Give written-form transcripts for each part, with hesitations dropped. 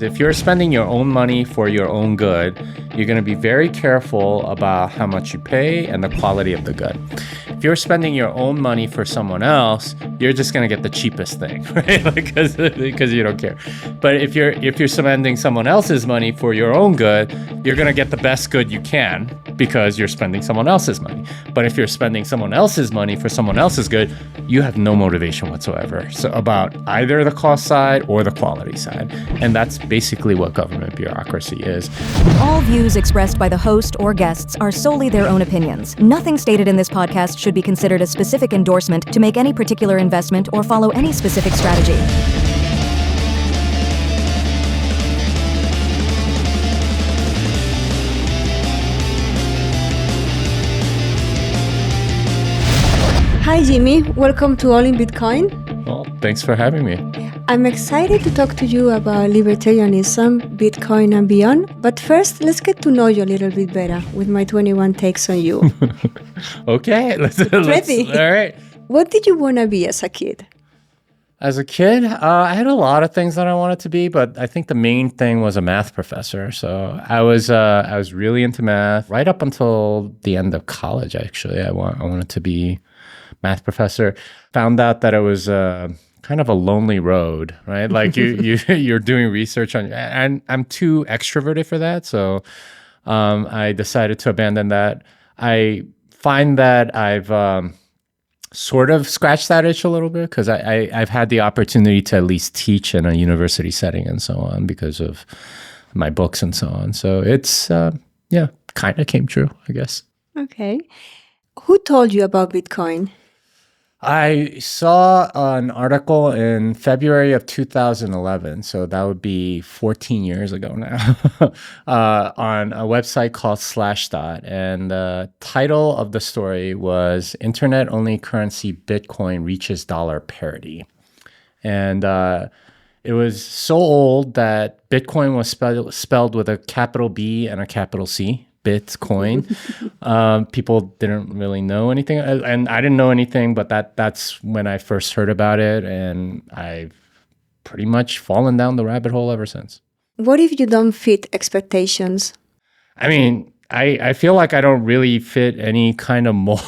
If you're spending your own money for your own good, you're going to be very careful about how much you pay and the quality of the good. If you're spending your own money for someone else, you're just going to get the cheapest thing, right? Because you don't care. But if you're spending someone else's money for your own good, you're going to get the best good you can because you're spending someone else's money. But if you're spending someone else's money for someone else's good, you have no motivation whatsoever. So about either the cost side or the quality side. And that's basically what government bureaucracy is. All views expressed by the host or guests are solely their own opinions. Nothing stated in this podcast should be considered a specific endorsement to make any particular investment or follow any specific strategy. Hi Jimmy, welcome to All in Bitcoin. Well, thanks for having me. I'm excited to talk to you about libertarianism, Bitcoin and beyond. But first, let's get to know you a little bit better with my 21 takes on you. Okay, let's Ready? All right. What did you want to be as a kid? As a kid, I had a lot of things that I wanted to be, but I think the main thing was a math professor. So I was really into math right up until the end of college. Actually, I wanted to be math professor. Found out that it was kind of a lonely road, right? Like you're doing research on, and I'm too extroverted for that. So I decided to abandon that. I find that I've sort of scratched that itch a little bit because I've had the opportunity to at least teach in a university setting and so on because of my books and so on. So it's, kind of came true, I guess. Okay. Who told you about Bitcoin? I saw an article in February of 2011, so that would be 14 years ago now, on a website called Slashdot. And the title of the story was Internet-Only Currency Bitcoin Reaches Dollar Parity. And it was so old that Bitcoin was spelled with a capital B and a capital C. Bitcoin. People didn't really know anything, and I didn't know anything, but that's when I first heard about it, and I've pretty much fallen down the rabbit hole ever since. What if you don't fit expectations? I mean, I feel like I don't really fit any kind of mold.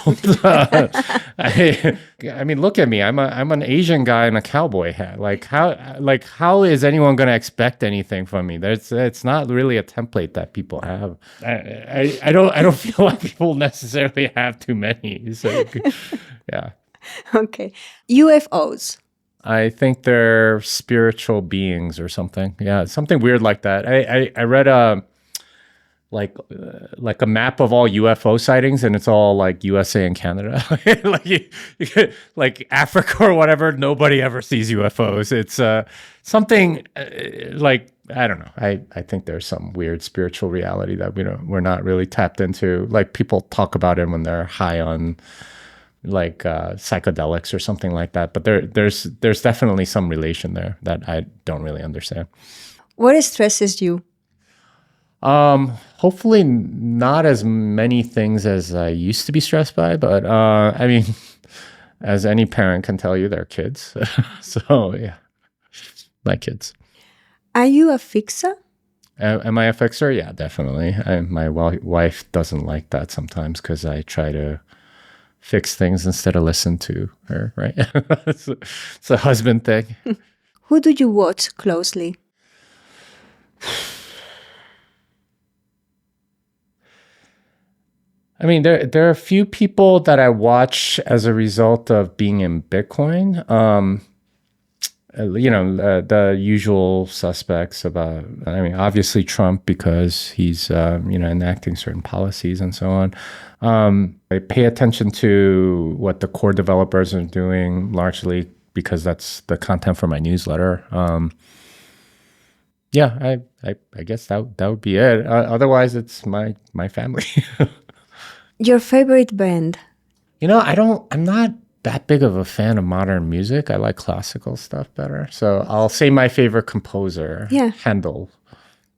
I mean, look at me. I'm an Asian guy in a cowboy hat. How is anyone going to expect anything from me? It's not really a template that people have. I don't feel like people necessarily have too many. So, yeah. Okay. UFOs. I think they're spiritual beings or something. Yeah, something weird like that. I read like a map of all UFO sightings, and it's all like USA and Canada. like Africa or whatever, nobody ever sees UFOs. It's something like, I don't know. I think there's some weird spiritual reality that we're not really tapped into. Like people talk about it when they're high on like psychedelics or something like that. But there's definitely some relation there that I don't really understand. What stresses you? Hopefully not as many things as I used to be stressed by, but, I mean, as any parent can tell you, they're kids. So yeah, my kids. Are you a fixer? Am I a fixer? Yeah, definitely. My wife doesn't like that sometimes because I try to fix things instead of listen to her, right? It's a husband thing. Who do you watch closely? I mean, there are a few people that I watch as a result of being in Bitcoin. The usual suspects about, I mean, obviously Trump because he's, enacting certain policies and so on. I pay attention to what the core developers are doing largely because that's the content for my newsletter. I guess that would be it. Otherwise, it's my family. Your favorite band? I'm not that big of a fan of modern music. I like classical stuff better. So I'll say my favorite composer, Handel.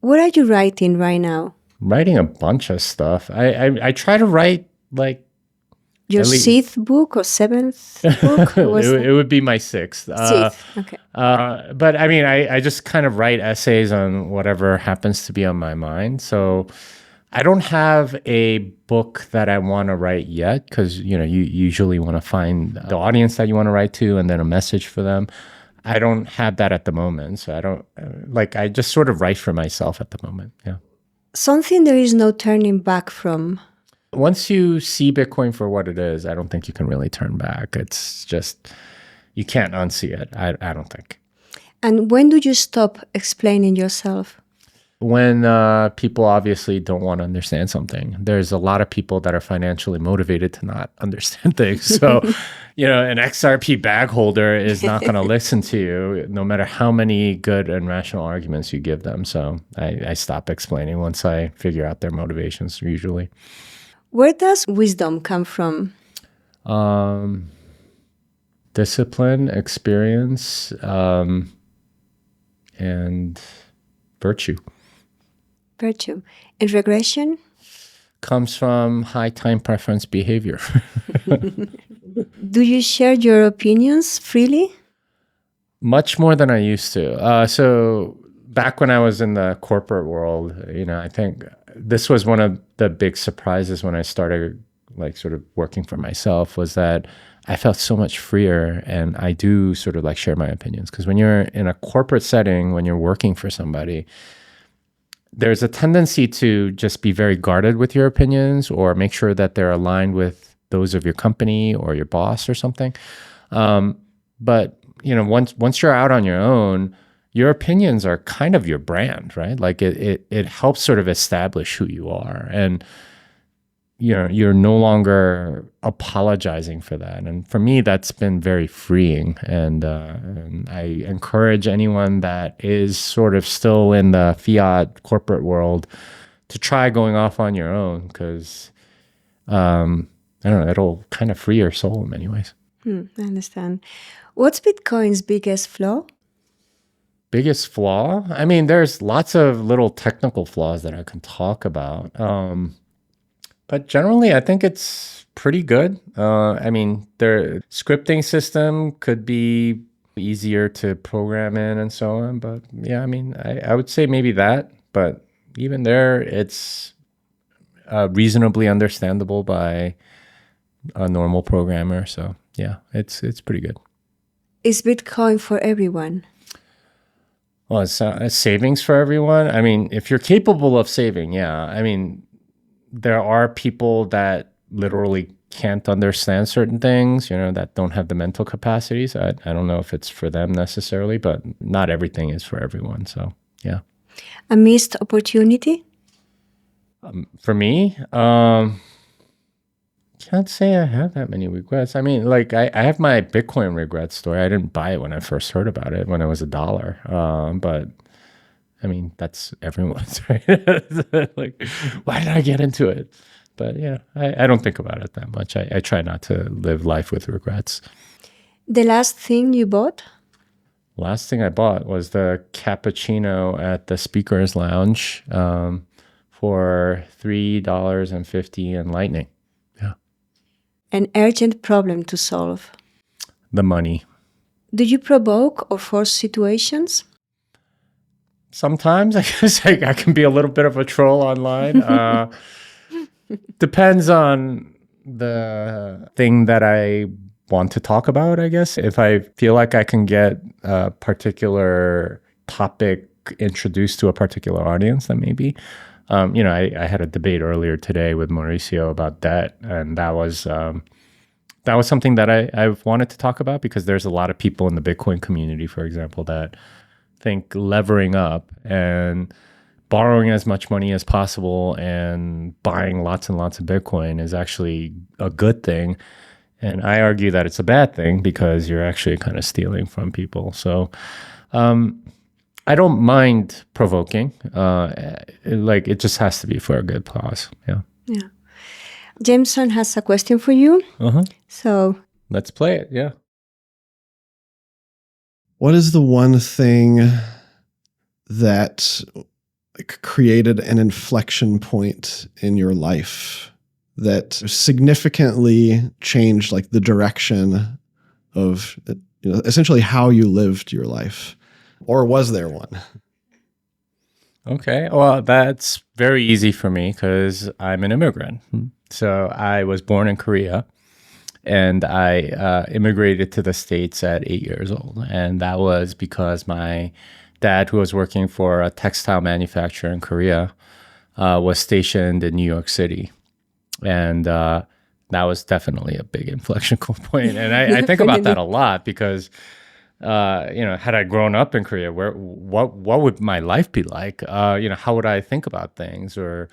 What are you writing right now? Writing a bunch of stuff. I try to write like Your At least- sixth book or seventh book? it would be my sixth. Sixth, okay. But I mean, I just kind of write essays on whatever happens to be on my mind. So I don't have a book that I want to write yet because, you usually want to find the audience that you want to write to and then a message for them. I don't have that at the moment. So I just sort of write for myself at the moment. Yeah. Something there is no turning back from. Once you see Bitcoin for what it is, I don't think you can really turn back. It's just, you can't unsee it. I don't think. And when do you stop explaining yourself? When people obviously don't want to understand something. There's a lot of people that are financially motivated to not understand things. So, an XRP bag holder is not going to listen to you, no matter how many good and rational arguments you give them. So I stop explaining once I figure out their motivations, usually. Where does wisdom come from? Discipline, experience, and virtue. Virtue. And regression? Comes from high time preference behavior. Do you share your opinions freely? Much more than I used to. So back when I was in the corporate world, I think this was one of the big surprises when I started sort of working for myself, was that I felt so much freer, and I do sort of share my opinions. Because when you're in a corporate setting, when you're working for somebody, there's a tendency to just be very guarded with your opinions or make sure that they're aligned with those of your company or your boss or something. But once you're out on your own, your opinions are kind of your brand, right? It helps sort of establish who you are, and you're no longer apologizing for that. And for me, that's been very freeing. And I encourage anyone that is sort of still in the fiat corporate world to try going off on your own, because I don't know, it'll kind of free your soul in many ways. I understand. What's Bitcoin's biggest flaw? Biggest flaw? I mean, there's lots of little technical flaws that I can talk about. But generally, I think it's pretty good. I mean, their scripting system could be easier to program in and so on. But yeah, I mean, I would say maybe that. But even there, it's reasonably understandable by a normal programmer. So yeah, it's pretty good. Is Bitcoin for everyone? Well, it's savings for everyone. I mean, if you're capable of saving, yeah. I mean, there are people that literally can't understand certain things, that don't have the mental capacities. I don't know if it's for them necessarily, but not everything is for everyone. So, yeah. A missed opportunity? For me, can't say I have that many regrets. I mean, I have my Bitcoin regret story. I didn't buy it when I first heard about it, when it was $1. But I mean, that's everyone's, right? Why did I get into it? But yeah, I don't think about it that much. I try not to live life with regrets. The last thing you bought? Last thing I bought was the cappuccino at the Speaker's Lounge for $3.50 in Lightning. Yeah. An urgent problem to solve? The money. Do you provoke or force situations? Sometimes I guess I can be a little bit of a troll online. Depends on the thing that I want to talk about, I guess. If I feel like I can get a particular topic introduced to a particular audience, then maybe. I had a debate earlier today with Mauricio about debt, and that was something that I've wanted to talk about, because there's a lot of people in the Bitcoin community, for example, that think levering up and borrowing as much money as possible and buying lots and lots of Bitcoin is actually a good thing. And I argue that it's a bad thing, because you're actually kind of stealing from people. So I don't mind provoking. It just has to be for a good cause. Yeah. Yeah. Jameson has a question for you. So let's play it. Yeah. What is the one thing that created an inflection point in your life that significantly changed like the direction of essentially how you lived your life? Or was there one? Okay, well, that's very easy for me because I'm an immigrant. So I was born in Korea, and I immigrated to the States at 8 years old. And that was because my dad, who was working for a textile manufacturer in Korea, was stationed in New York City. And that was definitely a big inflection point. And I think about that a lot because had I grown up in Korea, what would my life be like? How would I think about things, or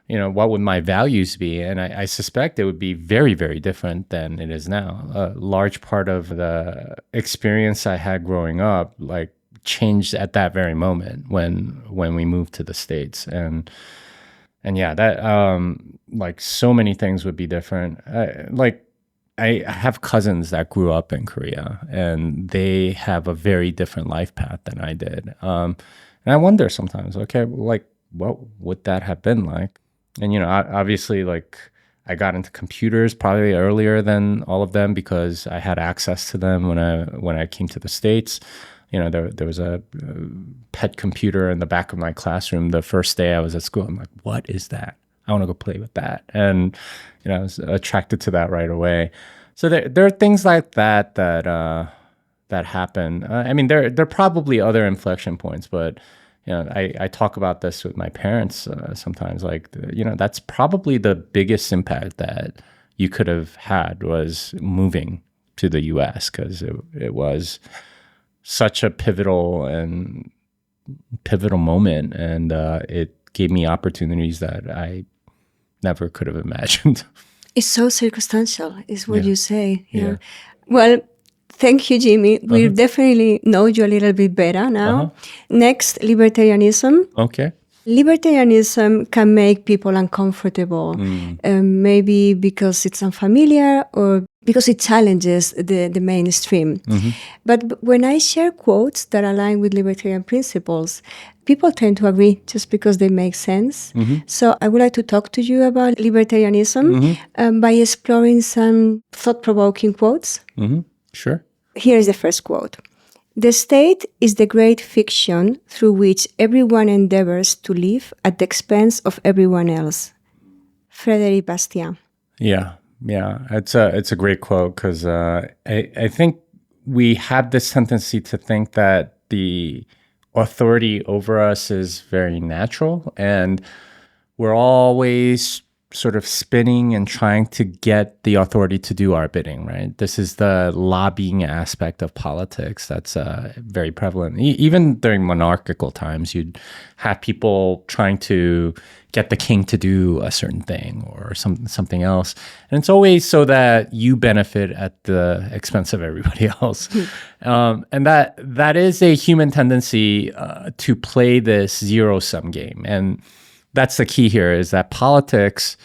what would my values be? And I suspect it would be very, very different than it is now. A large part of the experience I had growing up, like, changed at that very moment when we moved to the States, and yeah, that like so many things would be different. I have cousins that grew up in Korea, and they have a very different life path than I did. And I wonder sometimes, okay, like, what would that have been like? And, obviously, like, I got into computers probably earlier than all of them because I had access to them when I came to the States. There was a pet computer in the back of my classroom the first day I was at school. I'm like, what is that? I want to go play with that. And, I was attracted to that right away. So there are things like that happen. I mean, there are probably other inflection points, but, I talk about this with my parents sometimes. Like, that's probably the biggest impact that you could have had was moving to the U.S. because it was such a pivotal moment, and it gave me opportunities that I never could have imagined. It's so circumstantial, is what Yeah. you say. Yeah. Well, thank you, Jimmy. We definitely know you a little bit better now. Next, libertarianism. Okay. Libertarianism can make people uncomfortable, maybe because it's unfamiliar or because it challenges the mainstream. But when I share quotes that align with libertarian principles, people tend to agree just because they make sense. So I would like to talk to you about libertarianism by exploring some thought-provoking quotes. Sure. Here is the first quote. The state is the great fiction through which everyone endeavors to live at the expense of everyone else. Frédéric Bastiat. Yeah. It's a great quote because I think we have this tendency to think that the authority over us is very natural, and we're always sort of spinning and trying to get the authority to do our bidding, right? This is the lobbying aspect of politics that's very prevalent. Even during monarchical times, you'd have people trying to get the king to do a certain thing or something else. And it's always so that you benefit at the expense of everybody else. And that is a human tendency to play this zero-sum game. And that's the key here, is that politics,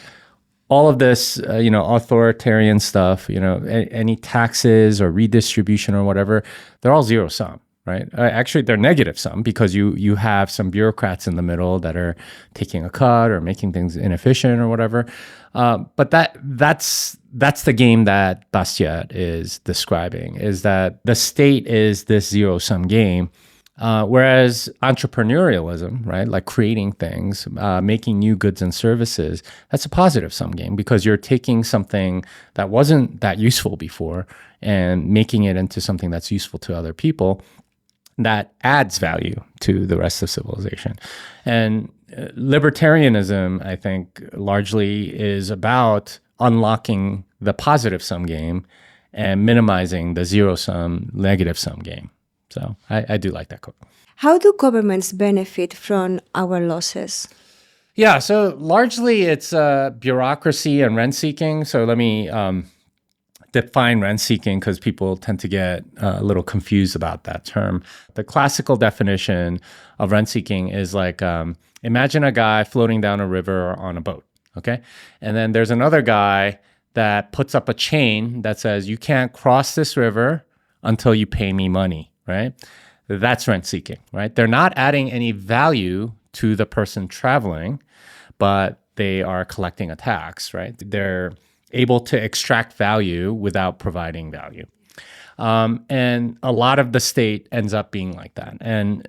all of this, authoritarian stuff, any taxes or redistribution or whatever, they're all zero sum, right? Actually, they're negative sum because you have some bureaucrats in the middle that are taking a cut or making things inefficient or whatever. But that's the game that Bastiat is describing, is that the state is this zero-sum game. Whereas entrepreneurialism, right, like creating things, making new goods and services, that's a positive sum game because you're taking something that wasn't that useful before and making it into something that's useful to other people that adds value to the rest of civilization. And libertarianism, I think, largely is about unlocking the positive sum game and minimizing the zero-sum, negative-sum game. So I do like that quote. How do governments benefit from our losses? Yeah, so largely it's bureaucracy and rent seeking. So let me define rent seeking because people tend to get a little confused about that term. The classical definition of rent seeking is like, imagine a guy floating down a river on a boat, okay? And then there's another guy that puts up a chain that says, you can't cross this river until you pay me money. Right? That's rent seeking, right? They're not adding any value to the person traveling, but they are collecting a tax, right? They're able to extract value without providing value. And a lot of the state ends up being like that. And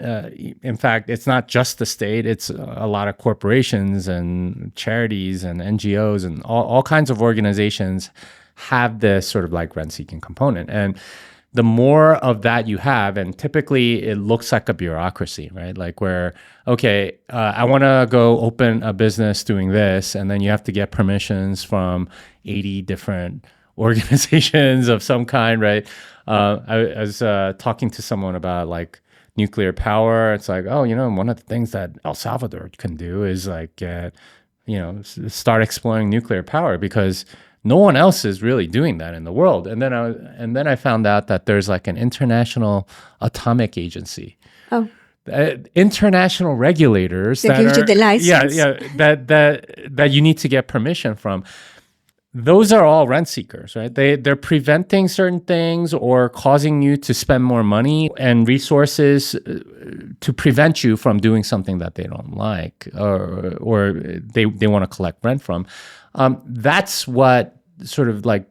in fact, it's not just the state, it's a lot of corporations and charities and NGOs and all kinds of organizations have this sort of like rent-seeking component. And the more of that you have, and typically it looks like a bureaucracy, right? Like where, okay, I want to go open a business doing this, and then you have to get permissions from 80 different organizations of some kind, right? I was talking to someone about like nuclear power. It's like, oh, one of the things that El Salvador can do is like, start exploring nuclear power because no one else is really doing that in the world. And then I found out that there's like an international atomic agency. Oh. International regulators that gives you the license. that you need to get permission from. Those are all rent seekers, right? They're preventing certain things or causing you to spend more money and resources to prevent you from doing something that they don't like or they want to collect rent from. That's what sort of like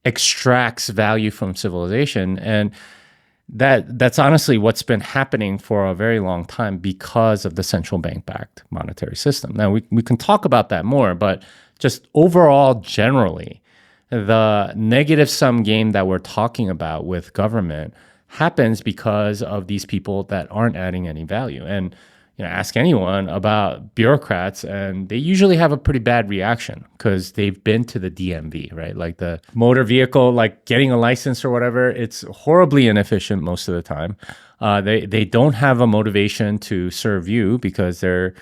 extracts value from civilization. And that's honestly what's been happening for a very long time because of the central bank-backed monetary system. Now, we can talk about that more, but just overall, generally, the negative sum game that we're talking about with government happens because of these people that aren't adding any value. And ask anyone about bureaucrats, and they usually have a pretty bad reaction because they've been to the DMV, right? Like the motor vehicle, like getting a license or whatever, it's horribly inefficient most of the time. They don't have a motivation to serve you because they're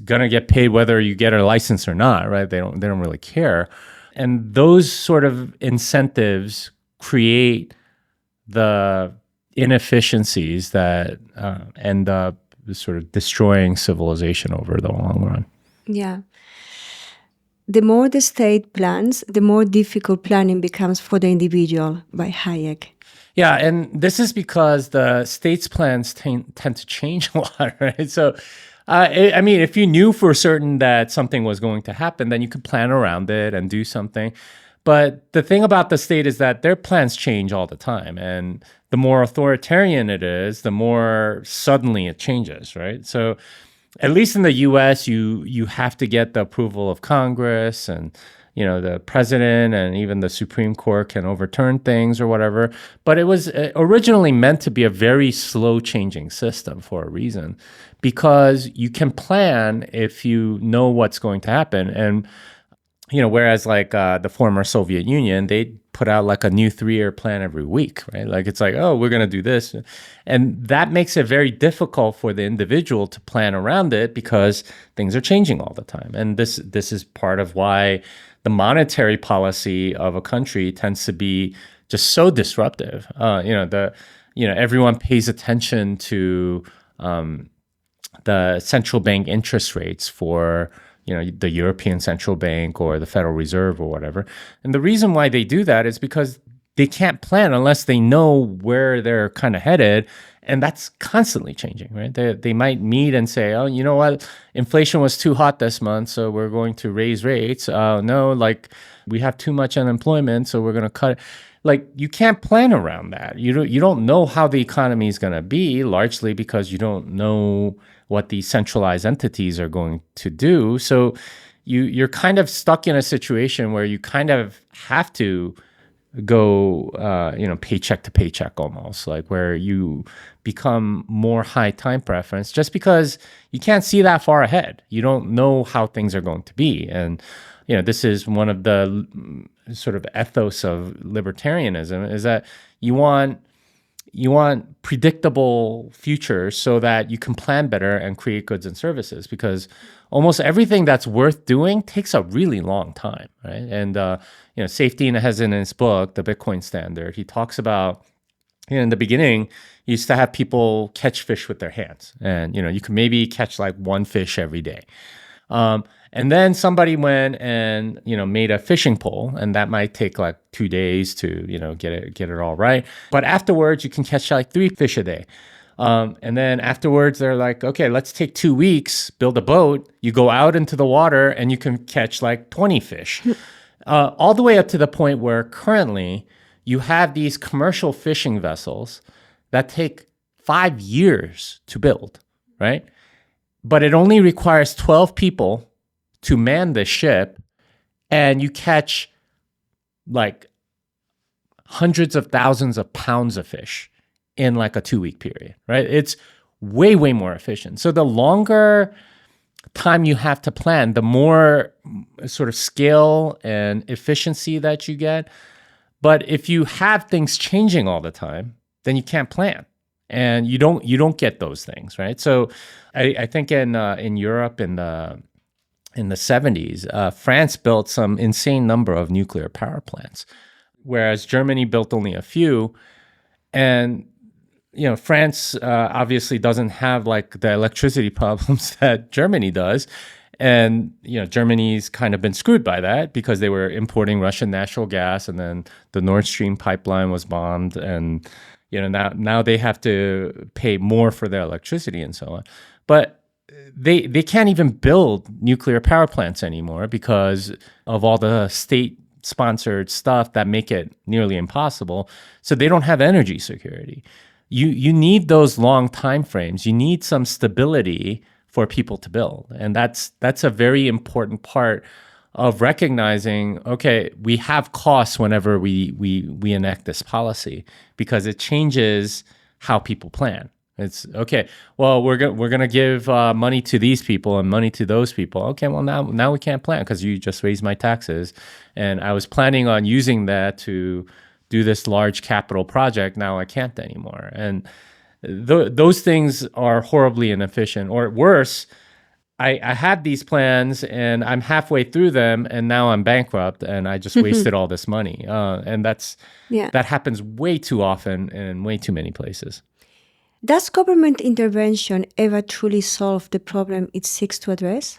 gonna get paid whether you get a license or not, right? They don't really care. And those sort of incentives create the inefficiencies that end up sort of destroying civilization over the long run. Yeah. The more the state plans, the more difficult planning becomes for the individual, by Hayek. Yeah, and this is because the state's plans tend to change a lot, right? So, I mean, if you knew for certain that something was going to happen, then you could plan around it and do something. But the thing about the state is that their plans change all the time. And the more authoritarian it is, the more suddenly it changes, right? So at least in the US, you have to get the approval of Congress, and the president and even the Supreme Court can overturn things or whatever. But it was originally meant to be a very slow changing system for a reason, because you can plan if you know what's going to happen. And whereas like the former Soviet Union, they put out like a new 3-year plan every week, right? Like it's like, oh, we're going to do this. And that makes it very difficult for the individual to plan around it because things are changing all the time. And this is part of why the monetary policy of a country tends to be just so disruptive. Everyone pays attention to the central bank interest rates for the European Central Bank or the Federal Reserve or whatever. And the reason why they do that is because they can't plan unless they know where they're kind of headed. And that's constantly changing, right? They might meet and say, oh, you know what? Inflation was too hot this month, so we're going to raise rates. No, like we have too much unemployment, so we're going to cut it. Like you can't plan around that. You don't know how the economy is going to be, largely because you don't know what these centralized entities are going to do. So you're kind of stuck in a situation where you kind of have to go, paycheck to paycheck almost, like where you become more high time preference just because you can't see that far ahead. You don't know how things are going to be. And, this is one of the sort of ethos of libertarianism is that you want predictable futures so that you can plan better and create goods and services, because almost everything that's worth doing takes a really long time, right? And, Safety has in his book, The Bitcoin Standard, he talks about, in the beginning, you used to have people catch fish with their hands. And, you could maybe catch like one fish every day. And then somebody went and, made a fishing pole, and that might take like 2 days to, get it all right. But afterwards, you can catch like 3 fish a day. And then afterwards, they're like, okay, let's take 2 weeks, build a boat. You go out into the water and you can catch like 20 fish. All the way up to the point where currently you have these commercial fishing vessels that take 5 years to build, right? But it only requires 12 people to man the ship, and you catch like hundreds of thousands of pounds of fish in like a 2-week period, right? It's way, way more efficient. So the longer time you have to plan, the more sort of scale and efficiency that you get. But if you have things changing all the time, then you can't plan, and you don't get those things, right? So I think in Europe in the 70s, France built some insane number of nuclear power plants, whereas Germany built only a few. And France obviously doesn't have like the electricity problems that Germany does. And, Germany's kind of been screwed by that because they were importing Russian natural gas, and then the Nord Stream pipeline was bombed. And, now they have to pay more for their electricity and so on. But they can't even build nuclear power plants anymore because of all the state-sponsored stuff that make it nearly impossible. So they don't have energy security. You need those long time frames. You need some stability for people to build. And that's a very important part of recognizing, okay, we have costs whenever we enact this policy, because it changes how people plan. It's okay, well, we're gonna give money to these people and money to those people. Okay, well, now we can't plan because you just raised my taxes, and I was planning on using that to do this large capital project. Now I can't anymore. And those things are horribly inefficient. Or worse, I had these plans and I'm halfway through them and now I'm bankrupt and I just wasted all this money. And that happens way too often in way too many places. Does government intervention ever truly solve the problem it seeks to address?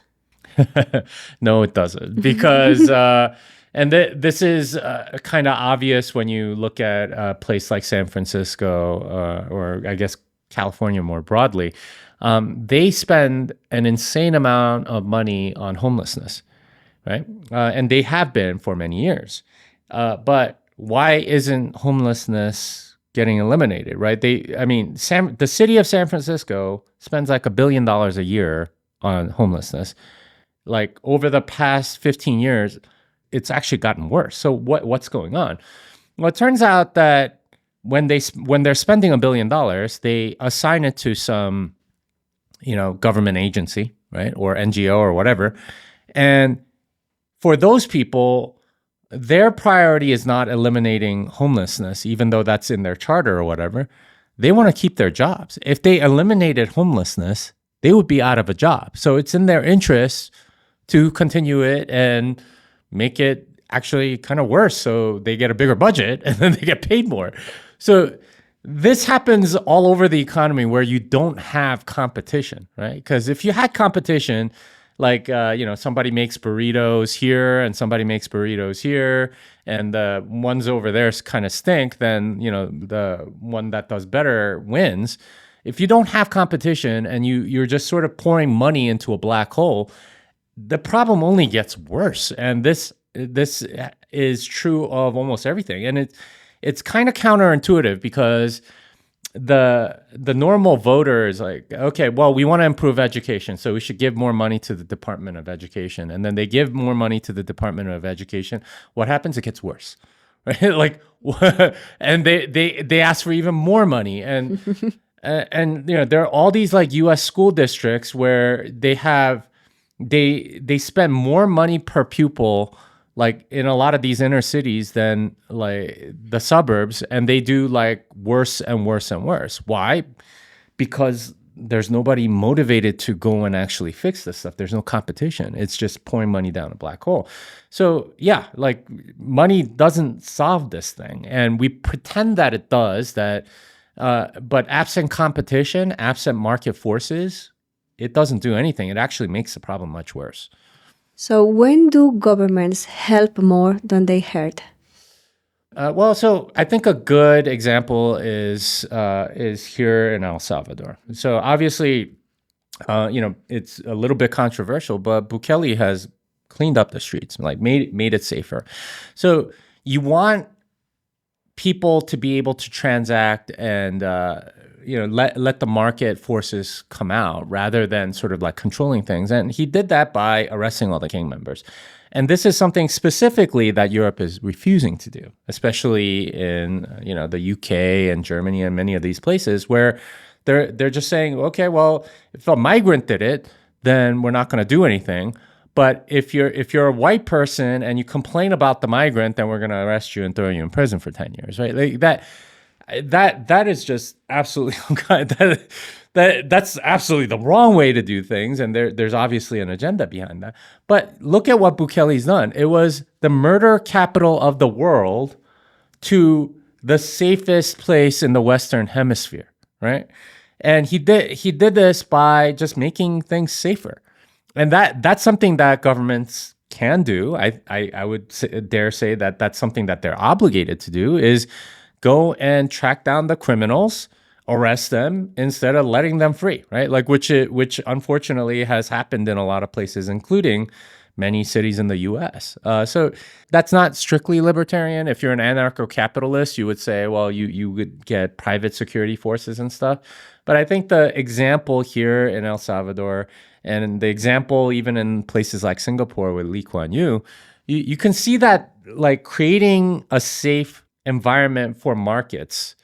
No, it doesn't. Because, and this is kind of obvious when you look at a place like San Francisco, or I guess California more broadly. They spend an insane amount of money on homelessness, right? And they have been for many years. But why isn't homelessness getting eliminated, right? The city of San Francisco spends like $1 billion a year on homelessness. Like over the past 15 years, it's actually gotten worse. So what's going on? Well, it turns out that when they're spending $1 billion, they assign it to some government agency, right? Or NGO or whatever. And for those people, their priority is not eliminating homelessness, even though that's in their charter or whatever. They want to keep their jobs. If they eliminated homelessness, they would be out of a job. So it's in their interest to continue it and make it actually kind of worse. So they get a bigger budget and then they get paid more. So this happens all over the economy where you don't have competition, right? Because if you had competition, like, somebody makes burritos here and somebody makes burritos here, and the ones over there kind of stink, then, the one that does better wins. If you don't have competition and you're just sort of pouring money into a black hole, the problem only gets worse. And this is true of almost everything. And it's kind of counterintuitive because the normal voter is like, okay, well, we want to improve education, so we should give more money to the Department of Education. And then they give more money to the Department of Education. What happens? It gets worse, right? Like, and they ask for even more money. And there are all these like U.S. school districts where they spend more money per pupil, like in a lot of these inner cities, than like the suburbs, and they do like worse and worse and worse. Why? Because there's nobody motivated to go and actually fix this stuff. There's no competition. It's just pouring money down a black hole. So yeah, like money doesn't solve this thing, and we pretend that it does. But absent competition, absent market forces, it doesn't do anything. It actually makes the problem much worse. So when do governments help more than they hurt? Well, so I think a good example is here in El Salvador. So obviously, it's a little bit controversial, but Bukele has cleaned up the streets, like made it safer. So you want people to be able to transact and let the market forces come out rather than sort of like controlling things. And he did that by arresting all the gang members. And this is something specifically that Europe is refusing to do, especially in the UK and Germany and many of these places where they're just saying, okay, well, if a migrant did it, then we're not going to do anything. But if you're a white person and you complain about the migrant, then we're going to arrest you and throw you in prison for 10 years, right? Like that is just absolutely that's absolutely the wrong way to do things, and there's obviously an agenda behind that. But look at what Bukele's done. It was the murder capital of the world to the safest place in the Western Hemisphere, right? And he did this by just making things safer. And that's something that governments can do. I would dare say that that's something that they're obligated to do, is go and track down the criminals, arrest them instead of letting them free, right? Like which unfortunately has happened in a lot of places, including many cities in the U.S. So that's not strictly libertarian. If you're an anarcho-capitalist, you would say, well, you would get private security forces and stuff. But I think the example here in El Salvador, and the example even in places like Singapore with Lee Kuan Yew, you can see that like creating a safe environment for markets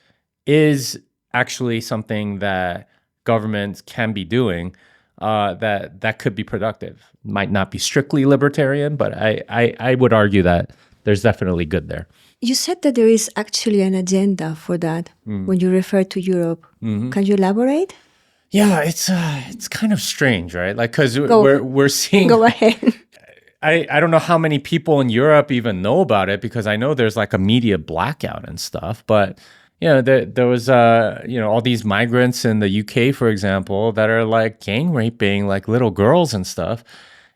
is actually something that governments can be doing that could be productive. Might not be strictly libertarian, but I would argue that there's definitely good there. You said that there is actually an agenda for that when you refer to Europe. Mm-hmm. Can you elaborate? Yeah, it's kind of strange, right? Like, because we're seeing. Go ahead. I don't know how many people in Europe even know about it, because I know there's like a media blackout and stuff. But there was all these migrants in the UK, for example, that are like gang raping like little girls and stuff,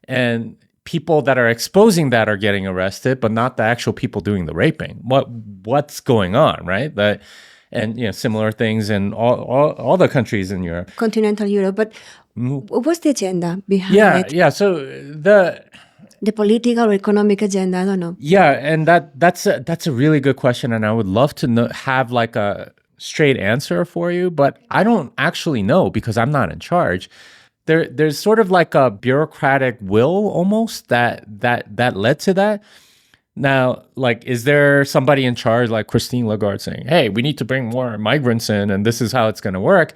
and people that are exposing that are getting arrested, but not the actual people doing the raping. What's going on, right? And similar things in all the countries in Europe, continental Europe. But what's the agenda behind it? Yeah. So the political or economic agenda, I don't know. Yeah, and that's a really good question, and I would love to have like a straight answer for you, but I don't actually know because I'm not in charge. There's sort of like a bureaucratic will almost that led to that. Now, like, is there somebody in charge like Christine Lagarde saying, hey, we need to bring more migrants in and this is how it's going to work?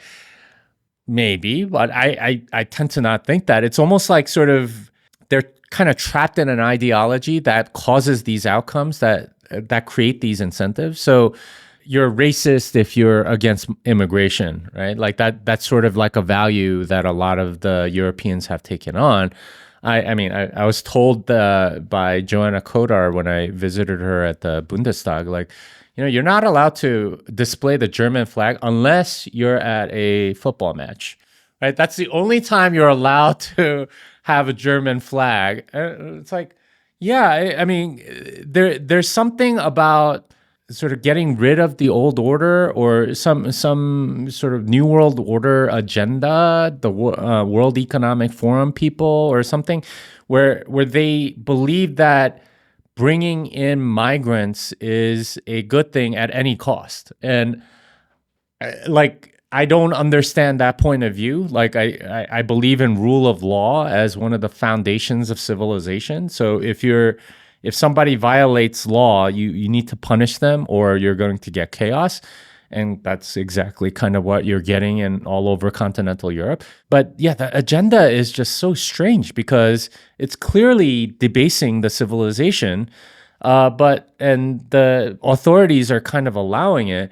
Maybe, but I tend to not think that. It's almost like sort of they're kind of trapped in an ideology that causes these outcomes that create these incentives. So you're racist if you're against immigration, right? Like that's sort of like a value that a lot of the Europeans have taken on. I was told by Joanna Kodar when I visited her at the Bundestag, like, you're not allowed to display the German flag unless you're at a football match, right? That's the only time you're allowed to have a German flag. It's like, yeah, there's something about sort of getting rid of the old order or some sort of new world order agenda, the World Economic Forum people or something, where they believe that bringing in migrants is a good thing at any cost. And I don't understand that point of view. Like I believe in rule of law as one of the foundations of civilization. So if somebody violates law, you need to punish them or you're going to get chaos. And that's exactly kind of what you're getting in all over continental Europe. But yeah, the agenda is just so strange because it's clearly debasing the civilization, and the authorities are kind of allowing it.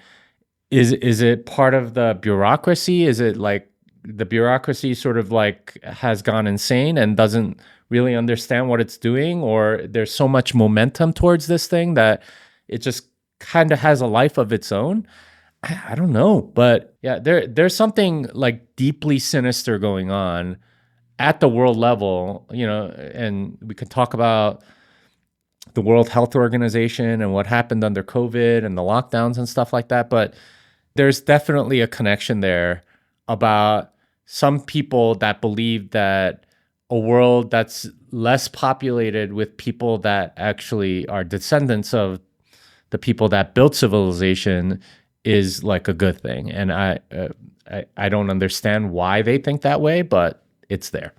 Is it part of the bureaucracy? Is it like the bureaucracy sort of like has gone insane and doesn't really understand what it's doing, or there's so much momentum towards this thing that it just kind of has a life of its own? I don't know, but yeah, there's something like deeply sinister going on at the world level, and we could talk about the World Health Organization and what happened under COVID and the lockdowns and stuff like that. But there's definitely a connection there about some people that believe that a world that's less populated with people that actually are descendants of the people that built civilization is like a good thing. And I don't understand why they think that way, but it's there.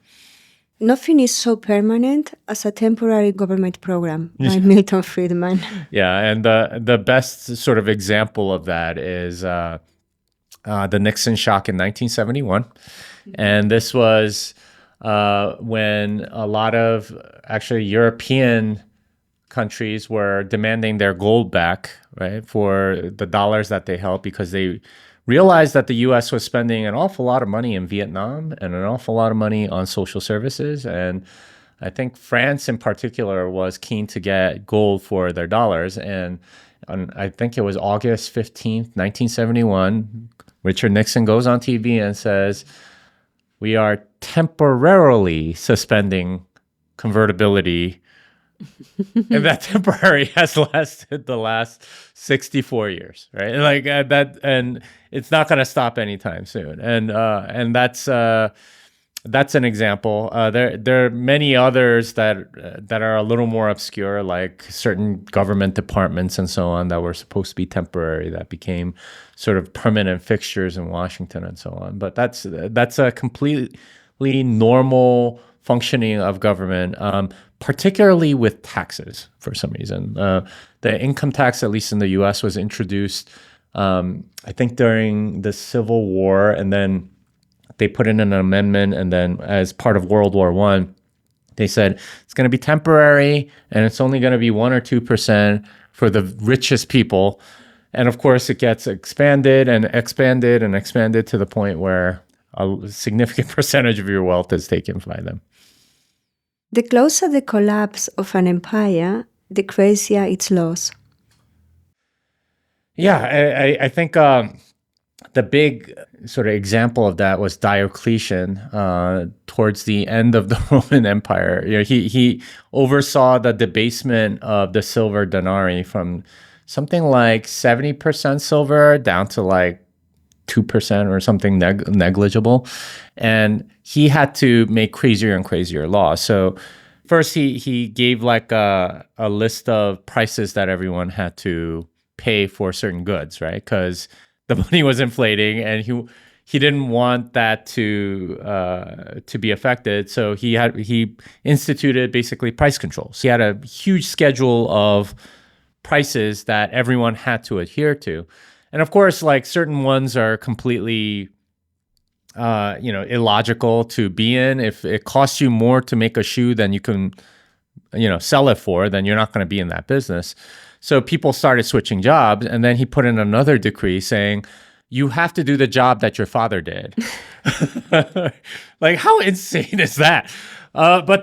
Nothing is so permanent as a temporary government program by Milton Friedman. Yeah, and the best sort of example of that is the Nixon shock in 1971. And this was when a lot of actually European countries were demanding their gold back, right, for the dollars that they held, because they realized that the U.S. was spending an awful lot of money in Vietnam and an awful lot of money on social services. And I think France in particular was keen to get gold for their dollars. And I think it was August 15th, 1971, Richard Nixon goes on TV and says, "We are temporarily suspending convertibility." And that temporary has lasted the last 64 years, right? Like that, and it's not going to stop anytime soon. And that's an example. There are many others that are a little more obscure, like certain government departments and so on that were supposed to be temporary that became sort of permanent fixtures in Washington and so on. But that's a completely normal functioning of government, particularly with taxes for some reason. The income tax, at least in the US, was introduced, I think, during the Civil War, and then they put in an amendment, and then as part of World War I, they said it's going to be temporary, and it's only going to be 1 or 2% for the richest people. And of course, it gets expanded and expanded and expanded to the point where a significant percentage of your wealth is taken by them. The closer the collapse of an empire, the crazier its laws. Yeah, I think the big sort of example of that was Diocletian towards the end of the Roman Empire. You know, he oversaw the debasement of the silver denarii from something like 70% silver down to like 2% or something negligible. And he had to make crazier and crazier laws. So first he gave like a list of prices that everyone had to pay for certain goods, right? Because the money was inflating, and he didn't want that to be affected. So he instituted basically price controls. He had a huge schedule of prices that everyone had to adhere to. And of course, like certain ones are completely, illogical to be in. If it costs you more to make a shoe than you can, sell it for, then you're not going to be in that business. So people started switching jobs, and then he put in another decree saying, you have to do the job that your father did. Like, how insane is that? But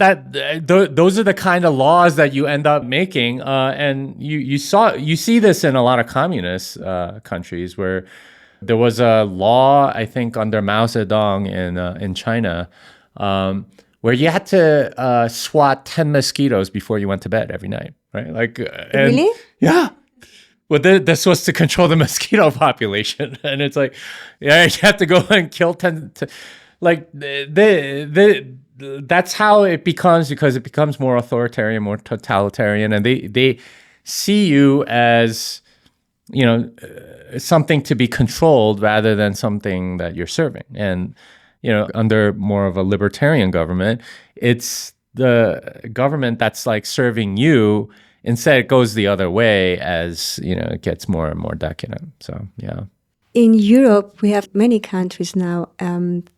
those are the kind of laws that you end up making, and you see this in a lot of communist countries where there was a law, I think, under Mao Zedong in China, where you had to swat 10 mosquitoes before you went to bed every night, right? Like, Really? Yeah. Well, this was to control the mosquito population, and it's like, yeah, you have to go and kill 10. Like that's how it becomes, because it becomes more authoritarian, more totalitarian, and they see you as, something to be controlled rather than something that you're serving. And, under more of a libertarian government, it's the government that's like serving you. Instead, it goes the other way as, it gets more and more decadent. So, yeah. In Europe, we have many countries now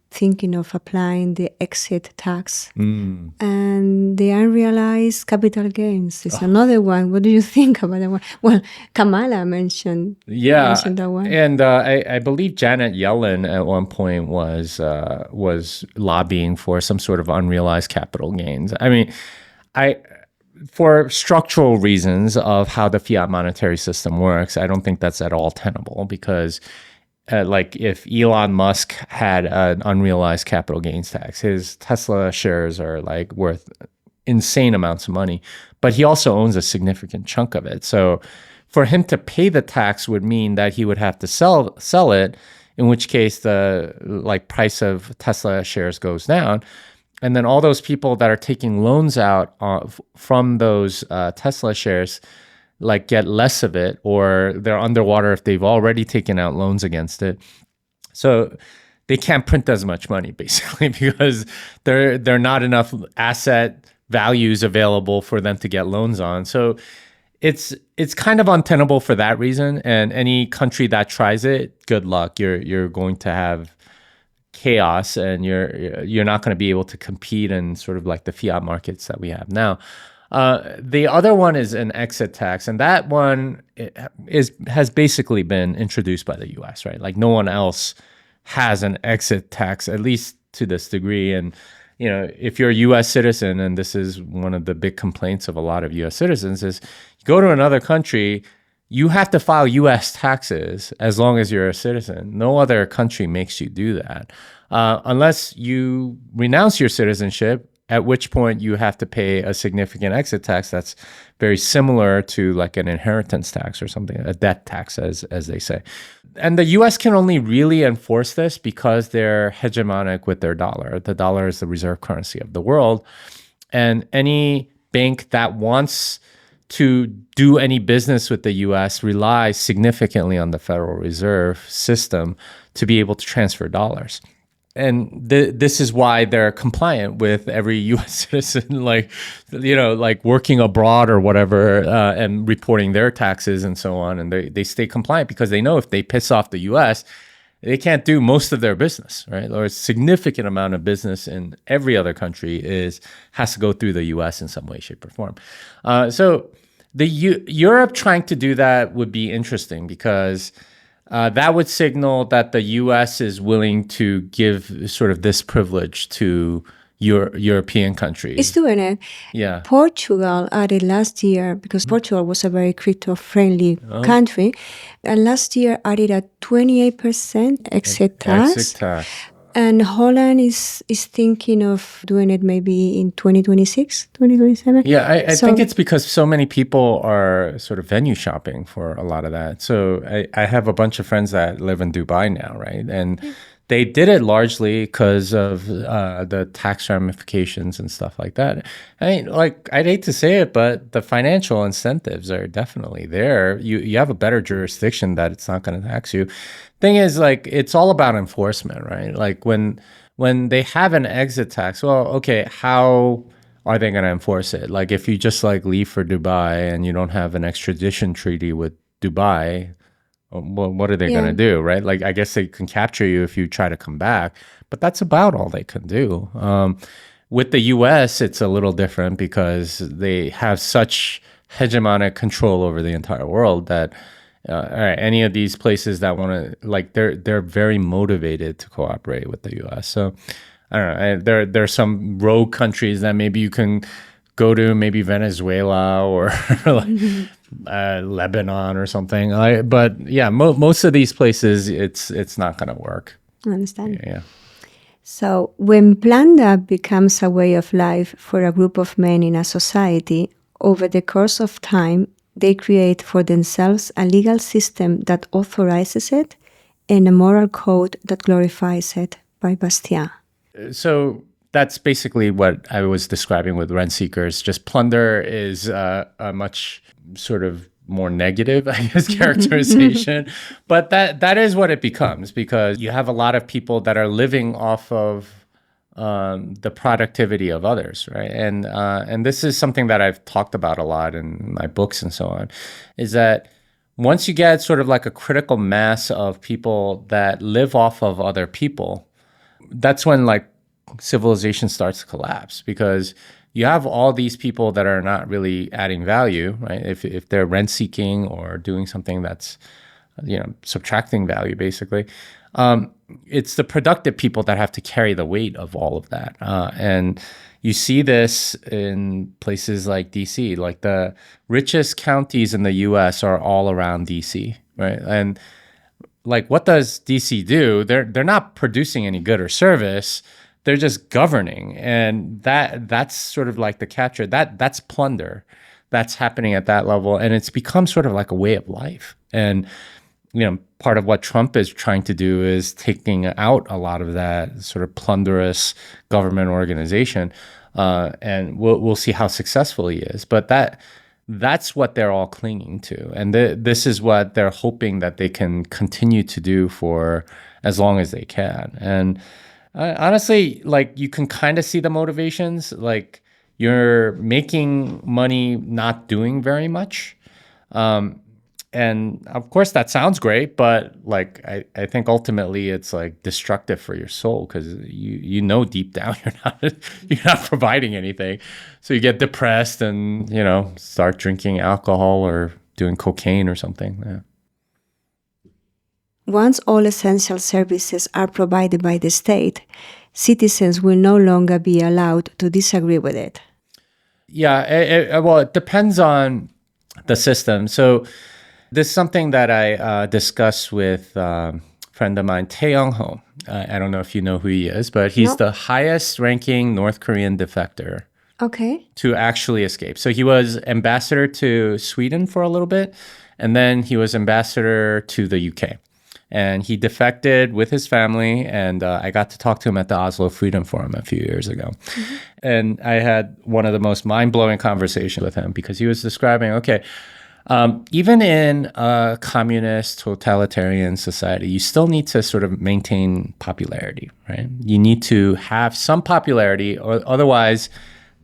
thinking of applying the exit tax. And the unrealized capital gains is another one. What do you think about that one? Well, Kamala mentioned that one. And I believe Janet Yellen at one point was lobbying for some sort of unrealized capital gains. I mean, for structural reasons of how the fiat monetary system works, I don't think that's at all tenable, because like if Elon Musk had an unrealized capital gains tax, his Tesla shares are like worth insane amounts of money, but he also owns a significant chunk of it. So for him to pay the tax would mean that he would have to sell it, in which case the price of Tesla shares goes down. And then all those people that are taking loans out from those Tesla shares get less of it, or they're underwater if they've already taken out loans against it. So they can't print as much money basically because there are not enough asset values available for them to get loans on. So it's kind of untenable for that reason. And any country that tries it, good luck. You're going to have chaos, and you're not going to be able to compete in sort of the fiat markets that we have now. The other one is an exit tax, and that one has basically been introduced by the U.S., right? No one else has an exit tax, at least to this degree. And if you're a U.S. citizen, and this is one of the big complaints of a lot of U.S. citizens, is you go to another country, you have to file U.S. taxes as long as you're a citizen. No other country makes you do that, unless you renounce your citizenship, at which point you have to pay a significant exit tax that's very similar to an inheritance tax or something, a death tax, as they say. And the U.S. can only really enforce this because they're hegemonic with their dollar. The dollar is the reserve currency of the world. And any bank that wants to do any business with the U.S. relies significantly on the Federal Reserve System to be able to transfer dollars. And this is why they're compliant with every U.S. citizen, working abroad or whatever, and reporting their taxes and so on. And they stay compliant because they know if they piss off the U.S., they can't do most of their business, right? Or a significant amount of business in every other country has to go through the U.S. in some way, shape, or form. So Europe trying to do that would be interesting because that would signal that the U.S. is willing to give sort of this privilege to European countries. It's doing it. Yeah. Portugal added last year, because Portugal was a very crypto-friendly country, and last year added a 28% exit tax. Exit tax. And Holland is thinking of doing it maybe in 2026, 2027. Yeah, I think it's because so many people are sort of venue shopping for a lot of that. So I have a bunch of friends that live in Dubai now, right? And they did it largely because of the tax ramifications and stuff like that. I mean, I'd hate to say it, but the financial incentives are definitely there. You have a better jurisdiction that it's not going to tax you. Thing is, it's all about enforcement, right? When they have an exit tax, well, okay, how are they going to enforce it? If you just leave for Dubai and you don't have an extradition treaty with Dubai, well, what are they going to do, right? I guess they can capture you if you try to come back, but that's about all they can do. With the U.S., it's a little different because they have such hegemonic control over the entire world that all right, any of these places that want to, they're very motivated to cooperate with the U.S. So I don't know. There are some rogue countries that maybe you can go to, maybe Venezuela or Lebanon or something. But yeah, most of these places, it's not going to work. I understand. Yeah. So when plunder becomes a way of life for a group of men in a society, over the course of time, they create for themselves a legal system that authorizes it and a moral code that glorifies it, by Bastiat. So that's basically what I was describing with rent seekers. Just plunder is a much sort of more negative, I guess, characterization. But that is what it becomes, because you have a lot of people that are living off of the productivity of others, right? And this is something that I've talked about a lot in my books and so on, is that once you get sort of a critical mass of people that live off of other people, that's when civilization starts to collapse, because you have all these people that are not really adding value, right? If they're rent seeking or doing something that's, subtracting value, basically. It's the productive people that have to carry the weight of all of that. And you see this in places like DC, the richest counties in the US are all around DC, right? And what does DC do? They're not producing any good or service. they're just governing, and that's sort of like the capture. That's plunder. That's happening at that level, and it's become sort of like a way of life. And part of what Trump is trying to do is taking out a lot of that sort of plunderous government organization, and we'll see how successful he is. But that's what they're all clinging to, and this is what they're hoping that they can continue to do for as long as they can. And honestly, like, you can kind of see the motivations. Like, you're making money not doing very much. And of course that sounds great, but like I think ultimately it's like destructive for your soul, because deep down you're not providing anything. So you get depressed and start drinking alcohol or doing cocaine or something. Yeah. Once all essential services are provided by the state, citizens will no longer be allowed to disagree with it. Yeah, well, it depends on the system. So this is something that I discussed with a friend of mine, Tae-young Ho. I don't know if you know who he is, but he's the highest ranking North Korean defector to actually escape. So he was ambassador to Sweden for a little bit, and then he was ambassador to the UK. And he defected with his family, and I got to talk to him at the Oslo Freedom Forum a few years ago. Mm-hmm. And I had one of the most mind-blowing conversations with him, because he was describing, even in a communist, totalitarian society, you still need to sort of maintain popularity, right? You need to have some popularity, or otherwise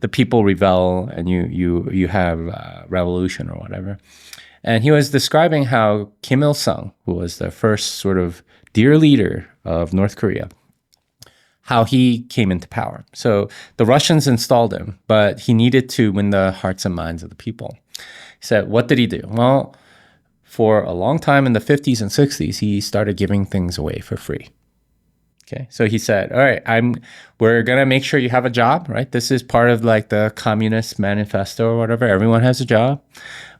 the people rebel and you have revolution or whatever. And he was describing how Kim Il-sung, who was the first sort of dear leader of North Korea, how he came into power. So the Russians installed him, but he needed to win the hearts and minds of the people. He said, what did he do? Well, for a long time in the 50s and 60s, he started giving things away for free. Okay, so he said, all right, we're going to make sure you have a job, right? This is part of like the Communist Manifesto or whatever. Everyone has a job.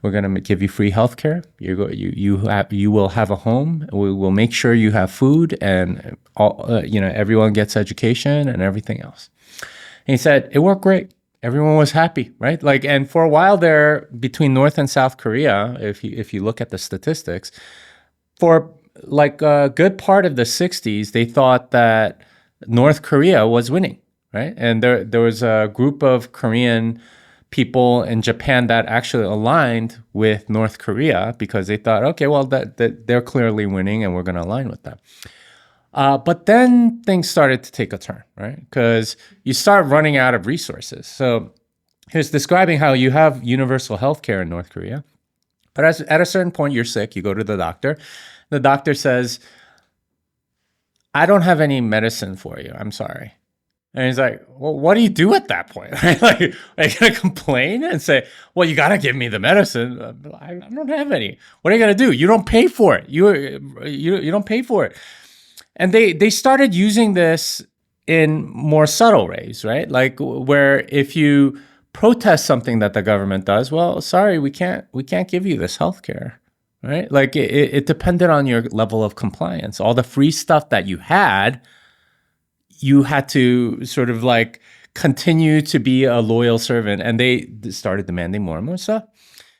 We're going to give you free healthcare. You will have a home. We will make sure you have food, and everyone gets education and everything else. And he said, it worked great. Everyone was happy, right? Like, and for a while there, between North and South Korea, if you look at the statistics, for like a good part of the 60s, they thought that North Korea was winning, right? And there was a group of Korean people in Japan that actually aligned with North Korea, because they thought, okay, well, that they're clearly winning and we're going to align with them. But then things started to take a turn, right? Because you start running out of resources. So he was describing how you have universal healthcare in North Korea, but at a certain point, you're sick, you go to the doctor. The doctor says, I don't have any medicine for you. I'm sorry. And he's like, well, what do you do at that point? Like, are you going to complain and say, well, you got to give me the medicine? I don't have any. What are you going to do? You don't pay for it. You don't pay for it. And they started using this in more subtle ways, right? Like, where if you protest something that the government does, well, sorry, we can't give you this healthcare. Right? Like it depended on your level of compliance. All the free stuff that you had to sort of like continue to be a loyal servant, and they started demanding more and more stuff.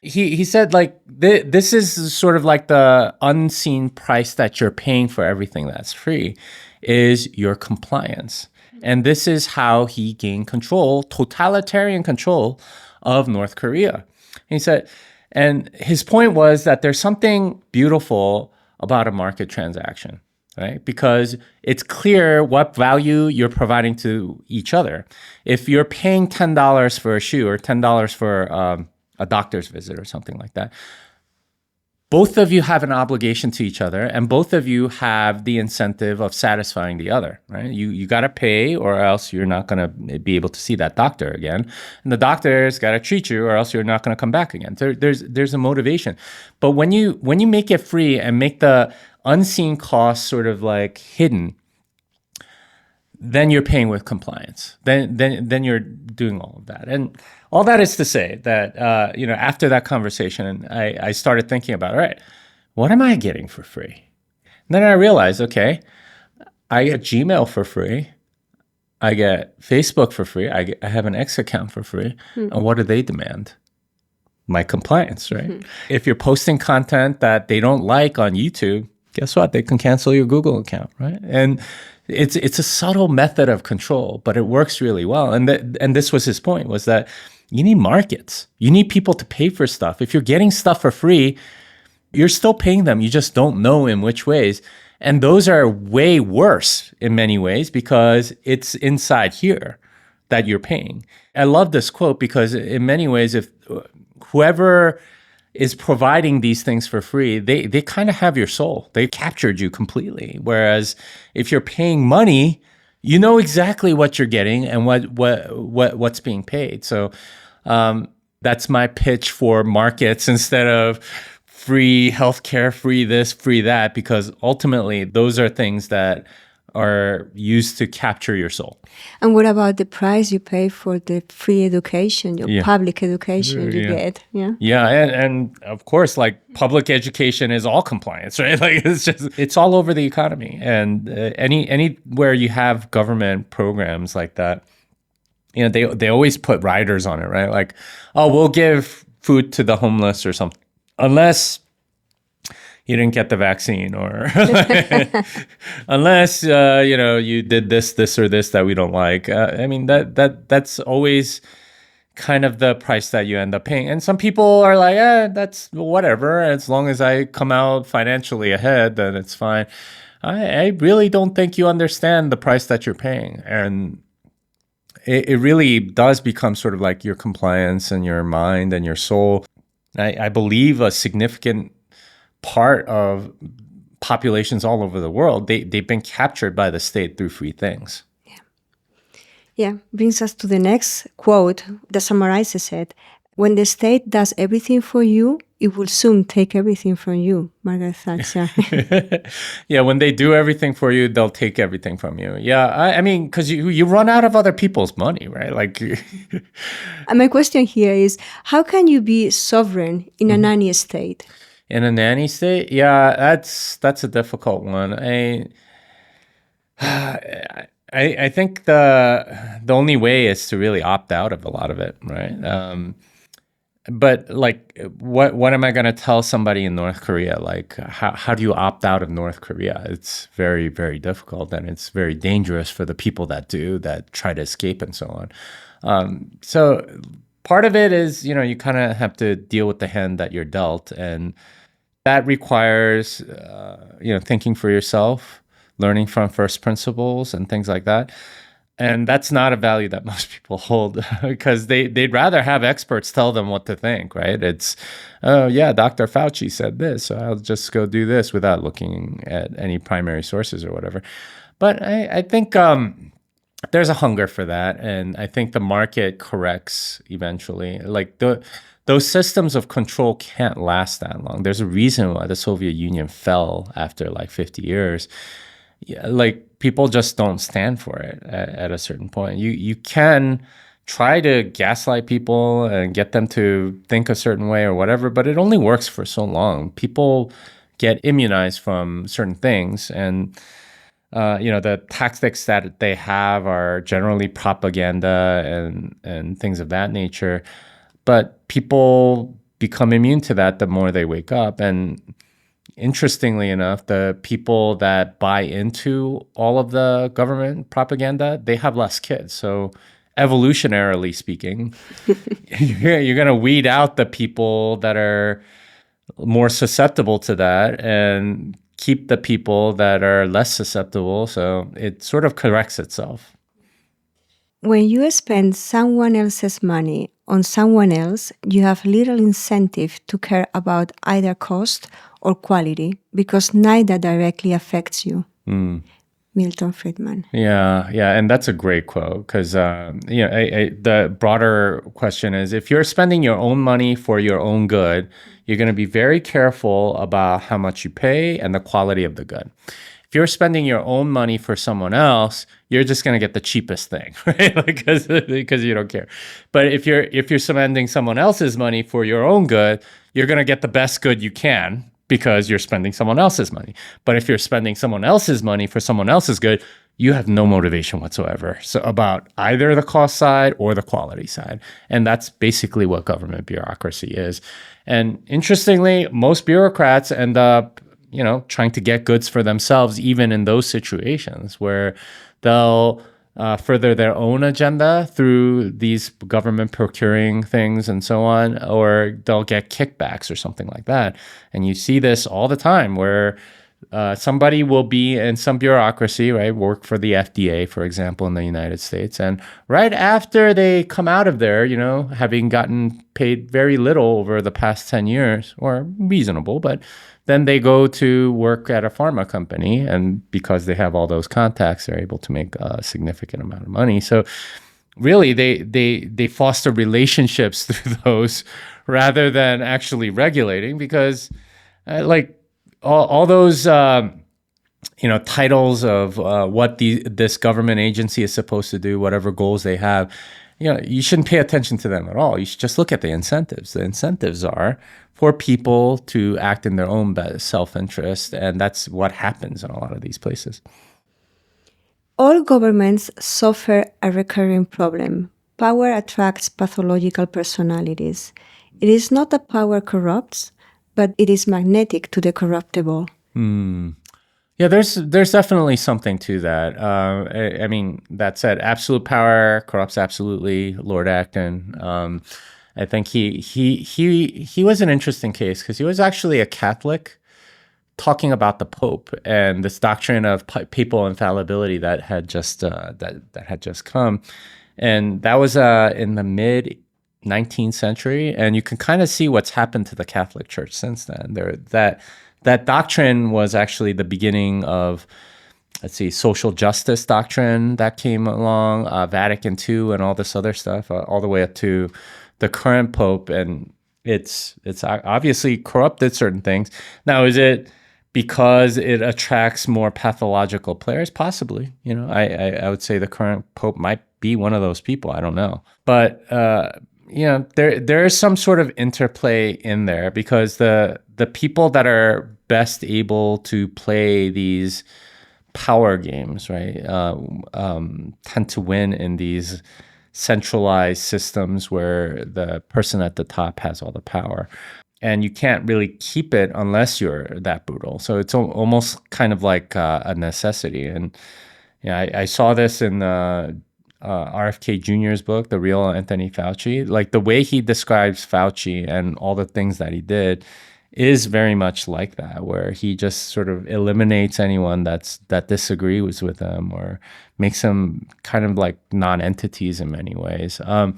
He said, like, this is sort of like the unseen price that you're paying for everything that's free is your compliance. And this is how he gained control, totalitarian control of North Korea. He said, and his point was that there's something beautiful about a market transaction, right? Because it's clear what value you're providing to each other. If you're paying $10 for a shoe or $10 for a doctor's visit or something like that, both of you have an obligation to each other, and both of you have the incentive of satisfying the other, right? You got to pay, or else you're not going to be able to see that doctor again. And the doctor's got to treat you, or else you're not going to come back again. So there's a motivation. But when you make it free and make the unseen costs sort of like hidden, then you're paying with compliance. Then you're doing all of that. And all that is to say that, after that conversation, I started thinking about, all right, what am I getting for free? And then I realized, okay, I get Gmail for free. I get Facebook for free. I have an X account for free. And what do they demand? My compliance, right? If you're posting content that they don't like on YouTube, guess what? They can cancel your Google account, right? And it's a subtle method of control, but it works really well. And this was his point, was that you need markets. You need people to pay for stuff. If you're getting stuff for free, you're still paying them. You just don't know in which ways. And those are way worse in many ways because it's inside here that you're paying. I love this quote because in many ways, if whoever is providing these things for free, they kind of have your soul. They've captured you completely. Whereas if you're paying money, you know exactly what you're getting and what's being paid. So that's my pitch for markets instead of free healthcare, free this, free that, because ultimately those are things that are used to capture your soul. And what about the price you pay for the free education, your public education you get? Yeah, and of course, like public education is all compliance, right? Like it's all over the economy, and anywhere you have government programs like that, you know, they always put riders on it, right? Like, oh, we'll give food to the homeless or something, unless you didn't get the vaccine, or unless you know, you did this or this that we don't like. I mean, that's always kind of the price that you end up paying. And some people are like, that's whatever. As long as I come out financially ahead, then it's fine. I really don't think you understand the price that you're paying. And it really does become sort of like your compliance and your mind and your soul. I believe a significant part of populations all over the world, they've been captured by the state through free things. Yeah, brings us to the next quote that summarizes it. When the state does everything for you, it will soon take everything from you, Margaret Thatcher. Yeah, when they do everything for you, they'll take everything from you. Yeah, I mean, because you run out of other people's money, right? Like, and my question here is, how can you be sovereign in a nanny state? In a nanny state? Yeah, that's a difficult one. I think the only way is to really opt out of a lot of it, right? But like, what am I going to tell somebody in North Korea? Like, how do you opt out of North Korea? It's very, very difficult, and it's very dangerous for the people that try to escape and so on. So part of it is, you know, you kind of have to deal with the hand that you're dealt, and that requires, you know, thinking for yourself, learning from first principles and things like that. And that's not a value that most people hold because they'd rather have experts tell them what to think, right? It's, oh yeah, Dr. Fauci said this, so I'll just go do this without looking at any primary sources or whatever. But I think there's a hunger for that, and I think the market corrects eventually. Like those systems of control can't last that long. There's a reason why the Soviet Union fell after like 50 years. Yeah, like people just don't stand for it at a certain point. You can try to gaslight people and get them to think a certain way or whatever, but it only works for so long. People get immunized from certain things, and you know, the tactics that they have are generally propaganda and things of that nature. But people become immune to that the more they wake up. And interestingly enough, the people that buy into all of the government propaganda, they have less kids. So evolutionarily speaking, you're going to weed out the people that are more susceptible to that and keep the people that are less susceptible. So it sort of corrects itself. When you spend someone else's money on someone else, you have little incentive to care about either cost or quality because neither directly affects you. Milton Friedman. Yeah, and that's a great quote because you know, the broader question is, if you're spending your own money for your own good, you're going to be very careful about how much you pay and the quality of the good. If you're spending your own money for someone else, you're just going to get the cheapest thing, right? Like, because you don't care. But if you're spending someone else's money for your own good, you're going to get the best good you can because you're spending someone else's money. But if you're spending someone else's money for someone else's good, you have no motivation whatsoever. So about either the cost side or the quality side. And that's basically what government bureaucracy is. And interestingly, most bureaucrats end up, trying to get goods for themselves, even in those situations where they'll further their own agenda through these government procuring things and so on, or they'll get kickbacks or something like that. And you see this all the time where somebody will be in some bureaucracy, right? Work for the FDA, for example, in the United States. And right after they come out of there, having gotten paid very little over the past 10 years, or reasonable, but then they go to work at a pharma company. And because they have all those contacts, they're able to make a significant amount of money. So really, they foster relationships through those rather than actually regulating, because all those titles of what this government agency is supposed to do, whatever goals they have, you shouldn't pay attention to them at all. You should just look at the incentives. The incentives are for people to act in their own self-interest, and that's what happens in a lot of these places. All governments suffer a recurring problem. Power attracts pathological personalities. It is not that power corrupts, but it is magnetic to the corruptible. Yeah, there's definitely something to that. I mean, that said, absolute power corrupts absolutely. Lord Acton. I think he was an interesting case because he was actually a Catholic talking about the Pope and this doctrine of papal infallibility that had just that had just come, and that was in the mid 19th century, and you can kind of see what's happened to the Catholic Church since then. That doctrine was actually the beginning of, social justice doctrine that came along, Vatican II, and all this other stuff, all the way up to the current Pope, and it's obviously corrupted certain things. Now, is it because it attracts more pathological players? Possibly. I would say the current Pope might be one of those people. I don't know, but there is some sort of interplay in there, because the people that are best able to play these power games, right, tend to win in these centralized systems where the person at the top has all the power. And you can't really keep it unless you're that brutal. So it's almost kind of like a necessity. And I saw this in RFK Jr.'s book, The Real Anthony Fauci. Like, the way he describes Fauci and all the things that he did is very much like that, where he just sort of eliminates anyone that disagrees with him, or makes them kind of like non-entities in many ways. And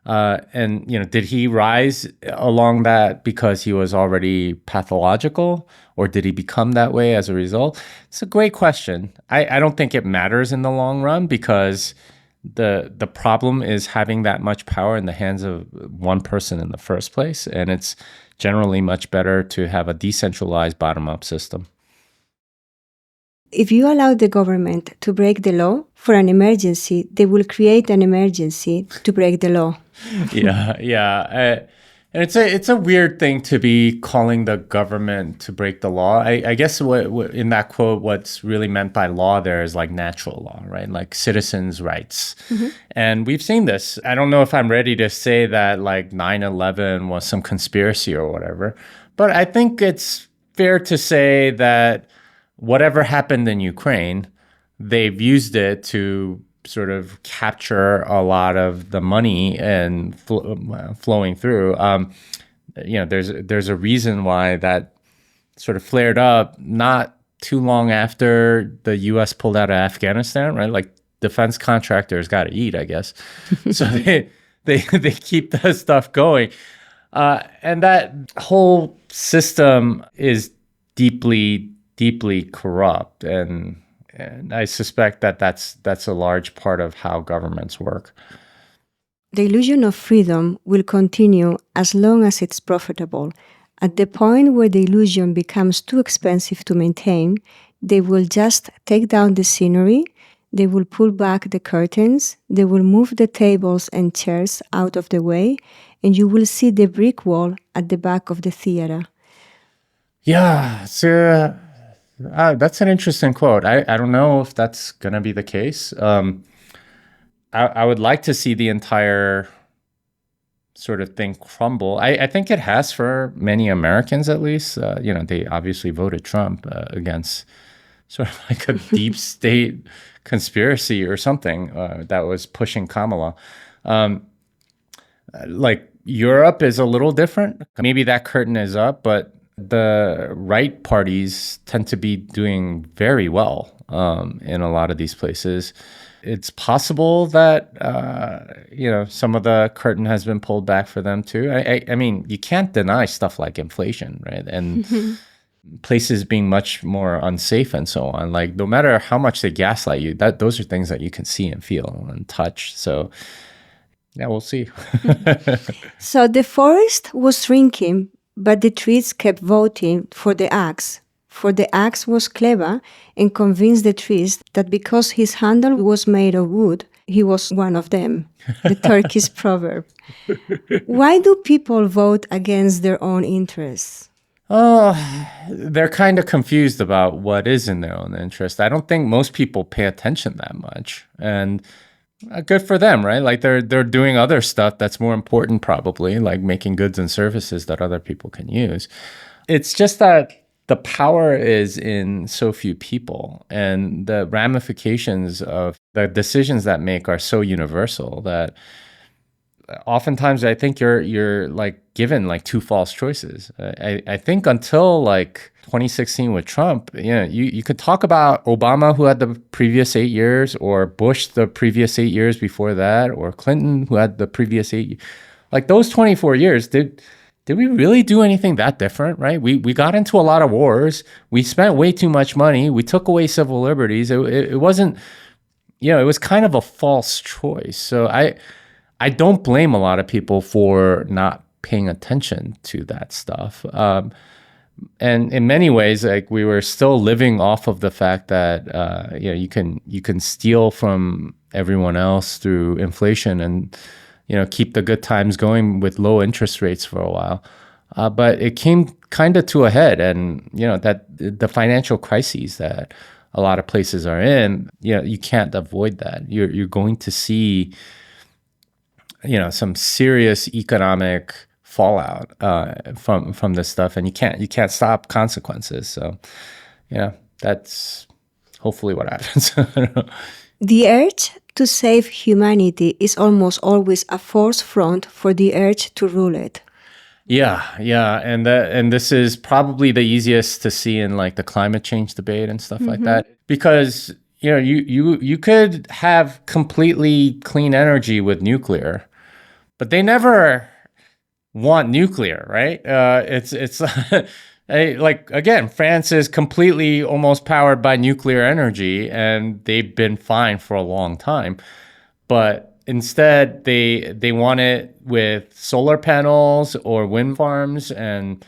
did he rise along that because he was already pathological, or did he become that way as a result? It's a great question. I don't think it matters in the long run, because the problem is having that much power in the hands of one person in the first place, and it's generally much better to have a decentralized bottom-up system. If you allow the government to break the law for an emergency, they will create an emergency to break the law. Yeah. And it's a weird thing to be calling the government to break the law. I guess what in that quote, what's really meant by law there is like natural law, right? Like citizens' rights. Mm-hmm. And we've seen this. I don't know if I'm ready to say that like 9/11 was some conspiracy or whatever, but I think it's fair to say that whatever happened in Ukraine, they've used it to sort of capture a lot of the money and flowing through. There's a reason why that sort of flared up not too long after the U.S. pulled out of Afghanistan, right? Like, defense contractors got to eat, I guess. So they keep that stuff going. And that whole system is deeply corrupt, and I suspect that's a large part of how governments work. The illusion of freedom will continue as long as it's profitable. At the point where the illusion becomes too expensive to maintain, they will just take down the scenery, they will pull back the curtains, they will move the tables and chairs out of the way, and you will see the brick wall at the back of the theater. Yeah, That's an interesting quote. I don't know if that's going to be the case. I would like to see the entire sort of thing crumble. I think it has for many Americans, at least. They obviously voted Trump against sort of like a deep state conspiracy or something that was pushing Kamala. Like Europe is a little different. Maybe that curtain is up, but the right parties tend to be doing very well in a lot of these places. It's possible that some of the curtain has been pulled back for them too. I mean, you can't deny stuff like inflation, right? And places being much more unsafe and so on. Like no matter how much they gaslight you, those are things that you can see and feel and touch. So yeah, we'll see. So the forest was shrinking, but the trees kept voting for the axe. For the axe was clever and convinced the trees that because his handle was made of wood, he was one of them. The Turkish proverb. Why do people vote against their own interests? Oh, they're kind of confused about what is in their own interest. I don't think most people pay attention that much. And good for them, right? Like they're doing other stuff that's more important probably, like making goods and services that other people can use. It's just that the power is in so few people, and the ramifications of the decisions that make are so universal that oftentimes I think you're like given like two false choices. I think until like 2016 with Trump, you could talk about Obama, who had the previous 8 years, or Bush the previous 8 years before that, or Clinton, who had the previous 8. Like those 24 years, did we really do anything that different, right? We got into a lot of wars. We spent way too much money. We took away civil liberties. It wasn't, it was kind of a false choice. So I don't blame a lot of people for not paying attention to that stuff. And in many ways, like we were still living off of the fact that you can steal from everyone else through inflation and keep the good times going with low interest rates for a while. But it came kind of to a head, and that the financial crises that a lot of places are in, you can't avoid that. You're going to see some serious economic fallout from this stuff, and you can't stop consequences. So that's hopefully what happens. I don't know. The urge to save humanity is almost always a force front for the urge to rule it. Yeah, and this is probably the easiest to see in like the climate change debate and stuff like that, because you could have completely clean energy with nuclear, but they never want nuclear, right? It's like, again, France is completely almost powered by nuclear energy, and they've been fine for a long time. But instead, they want it with solar panels or wind farms, and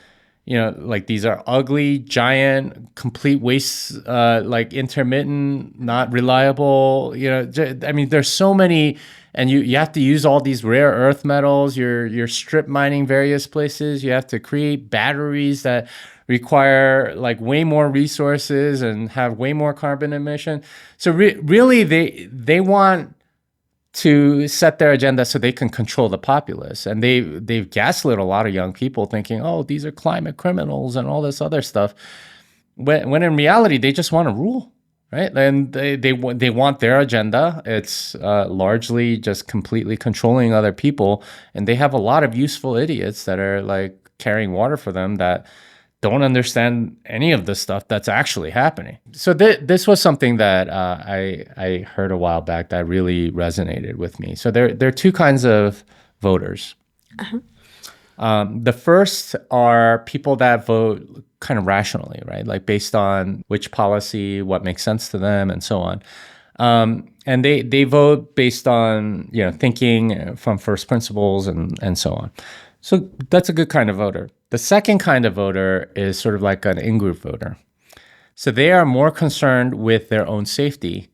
like these are ugly, giant, complete waste, like intermittent, not reliable. I mean, there's so many. And you have to use all these rare earth metals. You're strip mining various places. You have to create batteries that require like way more resources and have way more carbon emission. So really, they want to set their agenda so they can control the populace. And they've gaslit a lot of young people thinking, oh, these are climate criminals and all this other stuff. When in reality, they just want to rule. Right, and they want their agenda. It's largely just completely controlling other people, and they have a lot of useful idiots that are like carrying water for them that don't understand any of the stuff that's actually happening. So this was something that I heard a while back that really resonated with me. So there are two kinds of voters. The first are people that vote kind of rationally, right? Like based on which policy, what makes sense to them, and so on. And they vote based on thinking from first principles and so on. So that's a good kind of voter. The second kind of voter is sort of like an in-group voter. So they are more concerned with their own safety,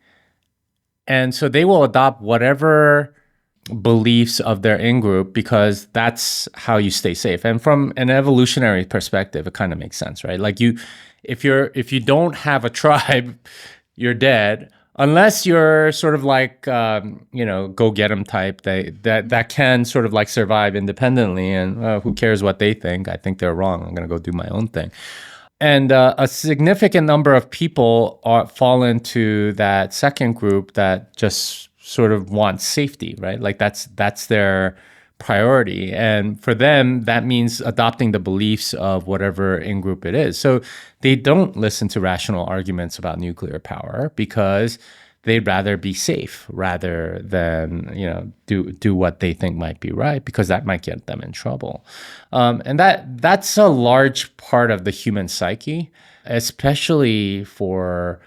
and so they will adopt whatever beliefs of their in-group because that's how you stay safe. And from an evolutionary perspective, it kind of makes sense, right? Like if you don't have a tribe, you're dead. Unless you're sort of like, go get 'em type, that can sort of like survive independently, and who cares what they think? I think they're wrong. I'm going to go do my own thing. And a significant number of people fall into that second group that just sort of want safety, right? Like that's their priority. And for them, that means adopting the beliefs of whatever in-group it is. So they don't listen to rational arguments about nuclear power because they'd rather be safe rather than, do what they think might be right, because that might get them in trouble. And that's a large part of the human psyche, especially for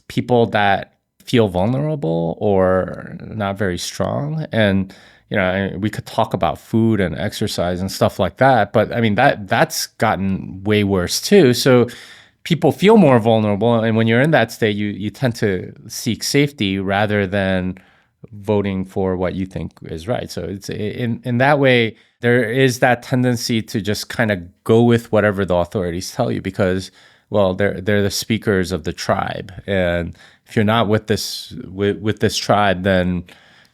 people that feel vulnerable or not very strong. And we could talk about food and exercise and stuff like that, but I mean that's gotten way worse too. So people feel more vulnerable, and when you're in that state, you tend to seek safety rather than voting for what you think is right. So it's in that way, there is that tendency to just kind of go with whatever the authorities tell you because, well, they're the speakers of the tribe, and if you're not with this tribe, then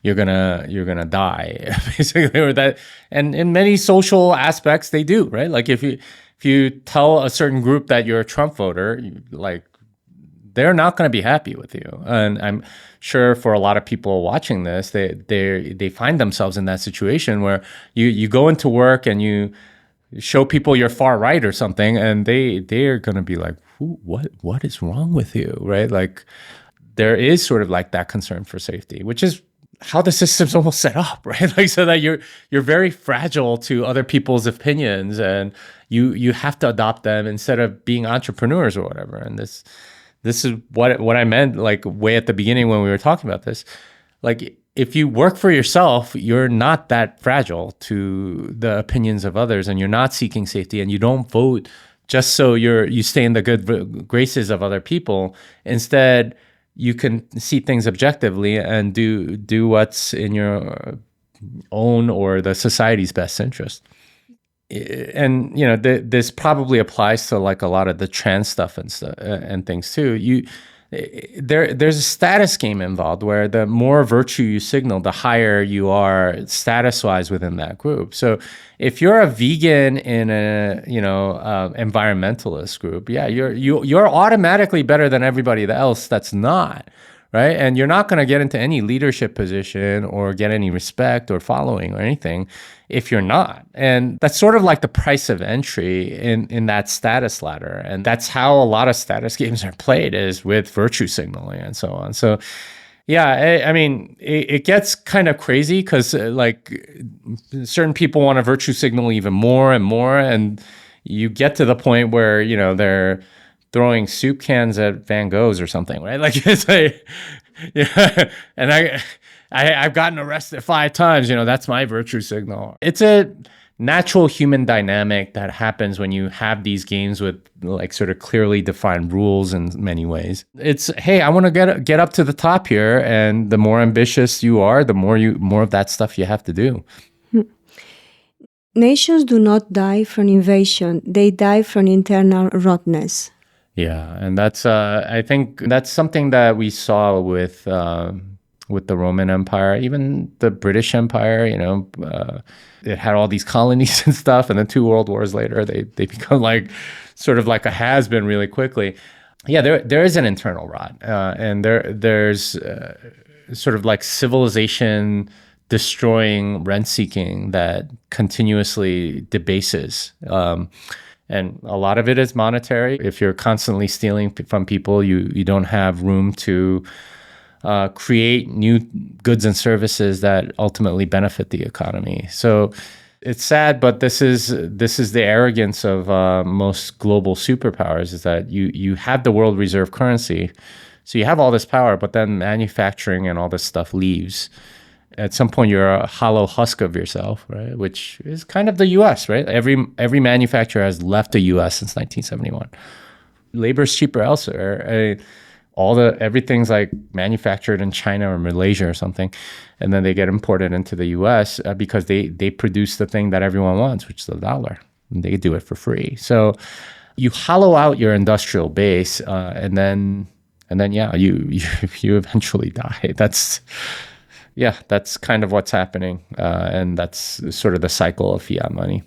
you're gonna die, basically, or that. And in many social aspects, they do, right? Like if you tell a certain group that you're a Trump voter, they're not going to be happy with you. And I'm sure for a lot of people watching this, they find themselves in that situation where you go into work and you show people you're far right or something, and they're going to be like, what is wrong with you, right? Like there is sort of like that concern for safety, which is how the system's almost set up, right? Like so that you're very fragile to other people's opinions, and you have to adopt them instead of being entrepreneurs or whatever. And this is what I meant, like way at the beginning when we were talking about this. Like if you work for yourself, you're not that fragile to the opinions of others, and you're not seeking safety, and you don't vote just so you stay in the good graces of other people. Instead, you can see things objectively and do what's in your own or the society's best interest. And this probably applies to like a lot of the trans stuff and things too. There's a status game involved where the more virtue you signal, the higher you are status-wise within that group. So if you're a vegan in a environmentalist group, yeah, you're automatically better than everybody else that's not, right? And you're not going to get into any leadership position or get any respect or following or anything if you're not. And that's sort of like the price of entry in that status ladder. And that's how a lot of status games are played, is with virtue signaling and so on. So yeah, I mean, it gets kind of crazy because like certain people want to virtue signal even more and more. And you get to the point where, they're throwing soup cans at Van Goghs or something, right? Like it's like, yeah. And I've gotten arrested 5 times, that's my virtue signal. It's a natural human dynamic that happens when you have these games with like sort of clearly defined rules in many ways. It's, hey, I want to get up to the top here, and the more ambitious you are, the more of that stuff you have to do. Nations do not die from invasion; they die from internal rottenness. Yeah, and that's I think that's something that we saw with the Roman Empire, even the British Empire. It had all these colonies and stuff, and then 2 world wars later, they become like sort of like a has-been really quickly. Yeah, there is an internal rot, and there's sort of like civilization destroying rent-seeking that continuously debases. And a lot of it is monetary. If you're constantly stealing from people, you don't have room to create new goods and services that ultimately benefit the economy. So it's sad, but this is the arrogance of most global superpowers, is that you have the world reserve currency, so you have all this power, but then manufacturing and all this stuff leaves. At some point, you're a hollow husk of yourself, right? Which is kind of the U.S., right? Every manufacturer has left the U.S. since 1971. Labor's cheaper elsewhere. everything's like manufactured in China or Malaysia or something, and then they get imported into the U.S. Because they produce the thing that everyone wants, which is the dollar. And they do it for free. So you hollow out your industrial base, and then yeah, you eventually die. That's kind of what's happening, and that's sort of the cycle of fiat money.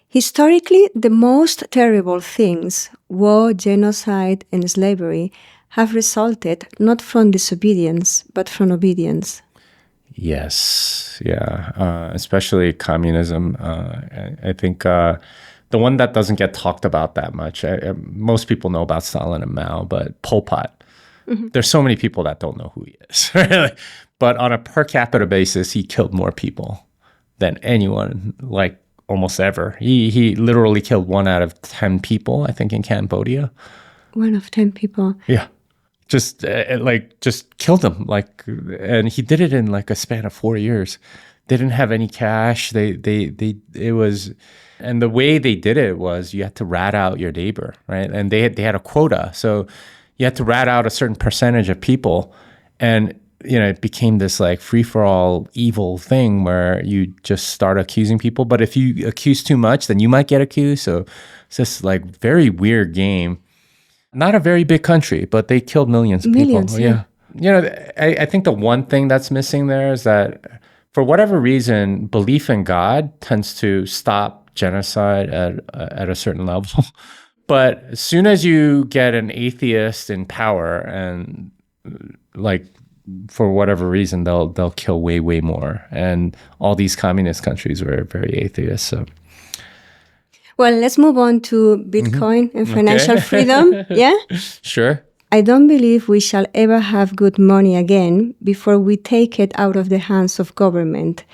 Historically, the most terrible things, war, genocide, and slavery, have resulted not from disobedience, but from obedience. Yes, yeah, especially communism. I think the one that doesn't get talked about that much, most people know about Stalin and Mao, but Pol Pot, there's so many people that don't know who he is. But on a per capita basis, he killed more people than anyone, like almost ever. He literally killed 1 out of 10 people, I think, in Cambodia. 1 of 10 people. Yeah. Just killed them, and he did it in like a span of 4 years. They didn't have any cash. And the way they did it was you had to rat out your neighbor, right? And they had a quota, so you had to rat out a certain percentage of people, and it became this like free for all evil thing where you just start accusing people. But if you accuse too much, then you might get accused. So it's this like very weird game. Not a very big country, but they killed millions of people. Yeah. I think the one thing that's missing there is that for whatever reason, belief in God tends to stop genocide at a certain level. But as soon as you get an atheist in power, and like for whatever reason, they'll kill way, way more. And all these communist countries were very atheist. So. Well, let's move on to Bitcoin and financial freedom. Yeah? Sure. I don't believe we shall ever have good money again before we take it out of the hands of government.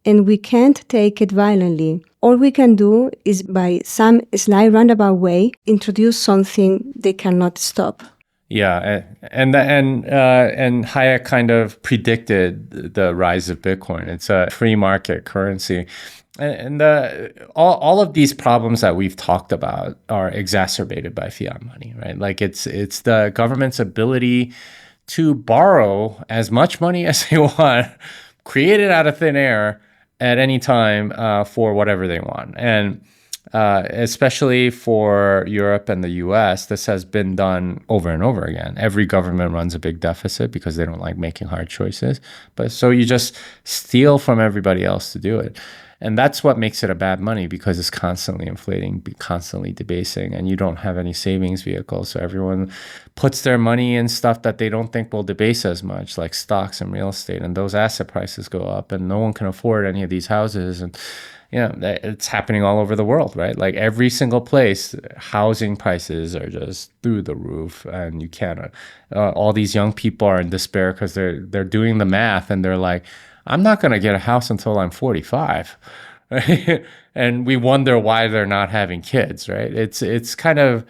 And we can't take it violently. All we can do is, by some slight roundabout way, introduce something they cannot stop. Yeah, and Hayek kind of predicted the rise of Bitcoin. It's a free market currency. And all of these problems that we've talked about are exacerbated by fiat money, right? Like it's the government's ability to borrow as much money as they want, create it out of thin air at any time for whatever they want. And especially for Europe and the US, this has been done over and over again. Every government runs a big deficit because they don't like making hard choices. But so you just steal from everybody else to do it. And that's what makes it a bad money, because it's constantly inflating, constantly debasing, and you don't have any savings vehicles. So everyone puts their money in stuff that they don't think will debase as much, like stocks and real estate, and those asset prices go up, and no one can afford any of these houses. And it's happening all over the world, right? Like every single place, housing prices are just through the roof, and you can't. All these young people are in despair because they're doing the math, and they're like, I'm not going to get a house until I'm 45. Right? And we wonder why they're not having kids, right? It's kind of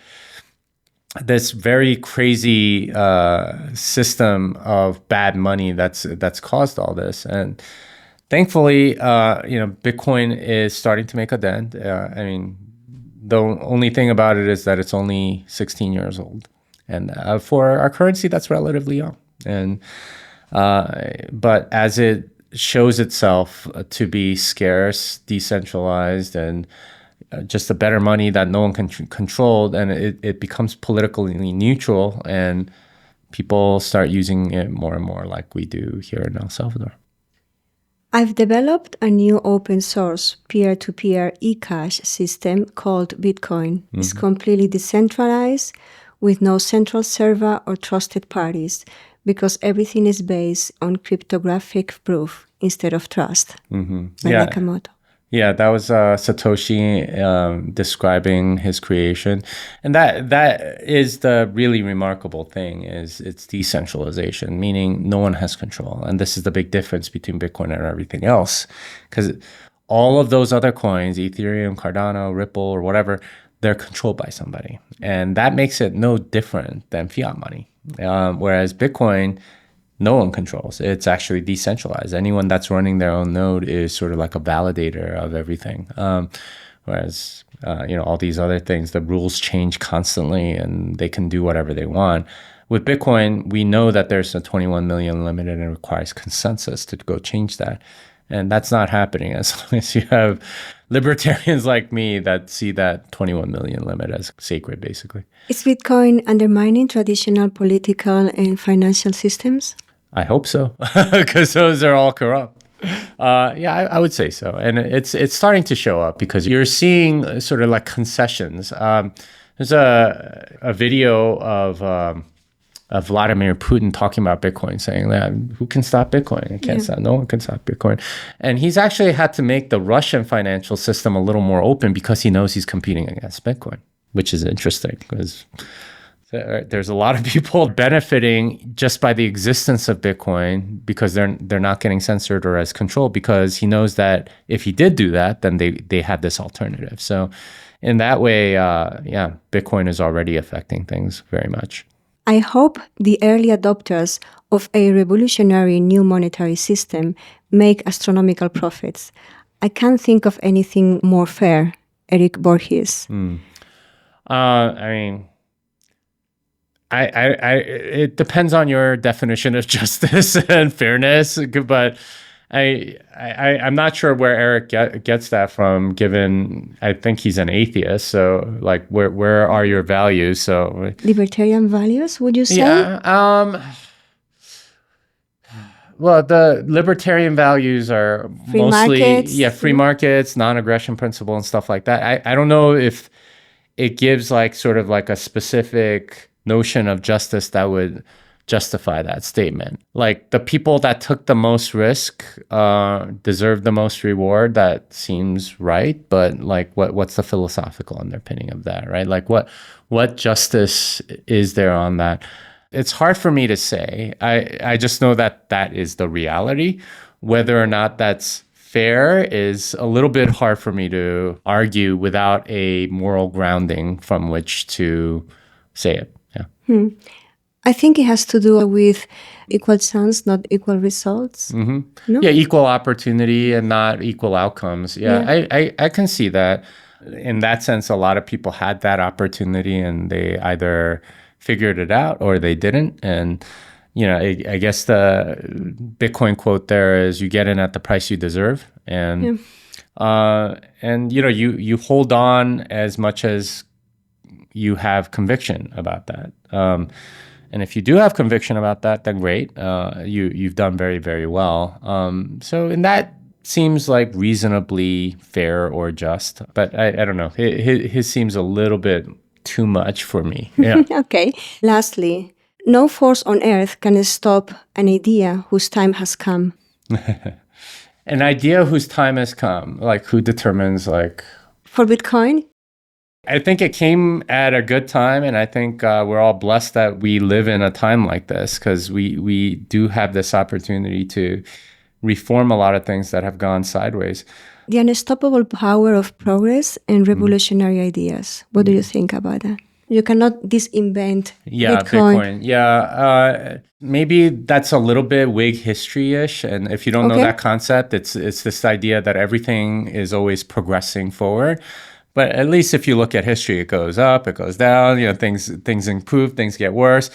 this very crazy system of bad money that's caused all this. And thankfully, Bitcoin is starting to make a dent. The only thing about it is that it's only 16 years old. And for our currency, that's relatively young. And but as it shows itself to be scarce, decentralized, and just a better money that no one can control, and it becomes politically neutral, and people start using it more and more, like we do here in El Salvador. I've developed a new open source peer-to-peer eCash system called Bitcoin. It's completely decentralized with no central server or trusted parties, because everything is based on cryptographic proof instead of trust. Nakamoto. Yeah, that was Satoshi describing his creation. And that is the really remarkable thing, is it's decentralization, meaning no one has control. And this is the big difference between Bitcoin and everything else. Because all of those other coins, Ethereum, Cardano, Ripple, or whatever, they're controlled by somebody. And that makes it no different than fiat money. Whereas Bitcoin, no one controls. It's actually decentralized. Anyone that's running their own node is sort of like a validator of everything. Whereas, all these other things, the rules change constantly and they can do whatever they want. With Bitcoin, we know that there's a 21 million limit and it requires consensus to go change that. And that's not happening as long as you have libertarians like me that see that 21 million limit as sacred, basically. Is Bitcoin undermining traditional political and financial systems? I hope so, because those are all corrupt. Yeah, I would say so. And it's starting to show up because you're seeing sort of like concessions. There's a video of Vladimir Putin talking about Bitcoin, saying that who can stop Bitcoin? I can't stop. No one can stop Bitcoin. And he's actually had to make the Russian financial system a little more open because he knows he's competing against Bitcoin, which is interesting because there's a lot of people benefiting just by the existence of Bitcoin because they're not getting censored or as controlled, because he knows that if he did do that, then they had this alternative. So in that way, Bitcoin is already affecting things very much. I hope the early adopters of a revolutionary new monetary system make astronomical profits. I can't think of anything more fair. Eric Borges. I mean, it depends on your definition of justice and fairness, but I'm not sure where Eric gets that from, given I think he's an atheist. So like, where are your values? So Libertarian values, would you say? Yeah. Well, the libertarian values are Free mostly markets. free markets, non-aggression principle, and stuff like that. I don't know if it gives like sort of like a specific notion of justice that would justify that statement. Like the people that took the most risk deserve the most reward. That seems right, but like what's the philosophical underpinning of that, right? Like what justice is there on that? It's hard for me to say. I just know that is the reality. Whether or not that's fair is a little bit hard for me to argue without a moral grounding from which to say it. Yeah. I think it has to do with equal chance, not equal results. Mm-hmm. No? Yeah, equal opportunity and not equal outcomes. Yeah. I can see that. In that sense, a lot of people had that opportunity and they either figured it out or they didn't. And, I guess the Bitcoin quote there is, you get in at the price you deserve. And, you hold on as much as you have conviction about that. And if you do have conviction about that, then great. You've done very, very well. So in that seems like reasonably fair or just. But I don't know. His seems a little bit too much for me. Yeah. Okay. Lastly, no force on earth can stop an idea whose time has come. An idea whose time has come. Like who determines like... For Bitcoin? I think it came at a good time, and I think we're all blessed that we live in a time like this, because we do have this opportunity to reform a lot of things that have gone sideways. The unstoppable power of progress and revolutionary ideas. What do you think about that? You cannot disinvent Bitcoin. Yeah. Maybe that's a little bit Whig history-ish, and if you don't know that concept, it's this idea that everything is always progressing forward. But at least if you look at history, it goes up, it goes down, things improve, things get worse.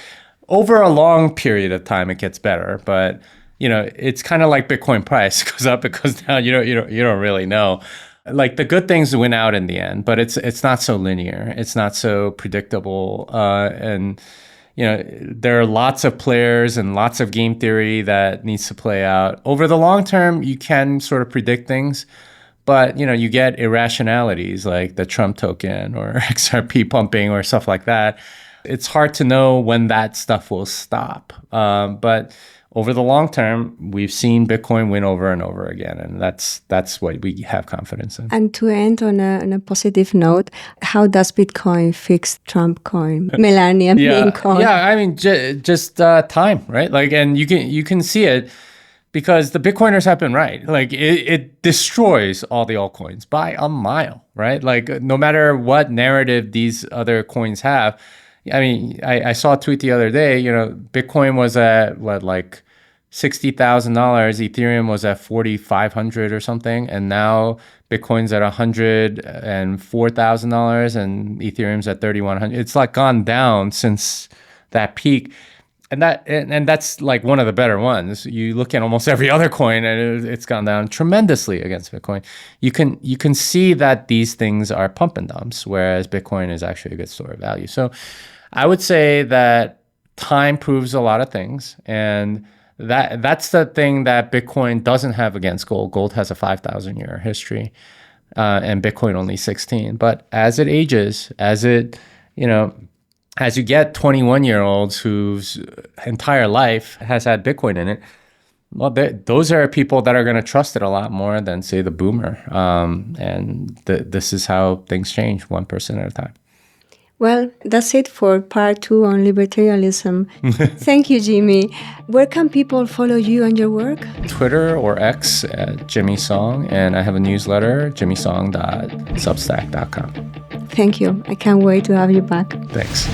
Over a long period of time, it gets better. But, it's kind of like Bitcoin price. It goes up, it goes down. You don't really know. Like the good things win out in the end, but it's not so linear. It's not so predictable. And, there are lots of players and lots of game theory that needs to play out. Over the long term, you can sort of predict things. But, you get irrationalities like the Trump token or XRP pumping or stuff like that. It's hard to know when that stuff will stop. But over the long term, we've seen Bitcoin win over and over again. And that's what we have confidence in. And to end on a positive note, how does Bitcoin fix Trump coin, Melania meme coin? Yeah, I mean, just time, right? Like, and you can see it. Because the Bitcoiners have been right. Like it destroys all the altcoins by a mile, right? Like no matter what narrative these other coins have. I mean, I saw a tweet the other day, Bitcoin was at like $60,000, Ethereum was at $4,500 or something, and now Bitcoin's at $104,000 and Ethereum's at $3,100. It's like gone down since that peak. And that's like one of the better ones. You look at almost every other coin, and it's gone down tremendously against Bitcoin. You can see that these things are pump and dumps, whereas Bitcoin is actually a good store of value. So I would say that time proves a lot of things, and that's the thing that Bitcoin doesn't have against gold. Gold has a 5,000-year history, and Bitcoin only 16. But as it ages, as you get 21-year-olds whose entire life has had Bitcoin in it, well, those are people that are going to trust it a lot more than, say, the boomer. This is how things change, 1% at a time. Well, that's it for part 2 on libertarianism. Thank you, Jimmy. Where can people follow you and your work? Twitter or X at jimmysong, and I have a newsletter, jimmysong.substack.com. Thank you. I can't wait to have you back. Thanks.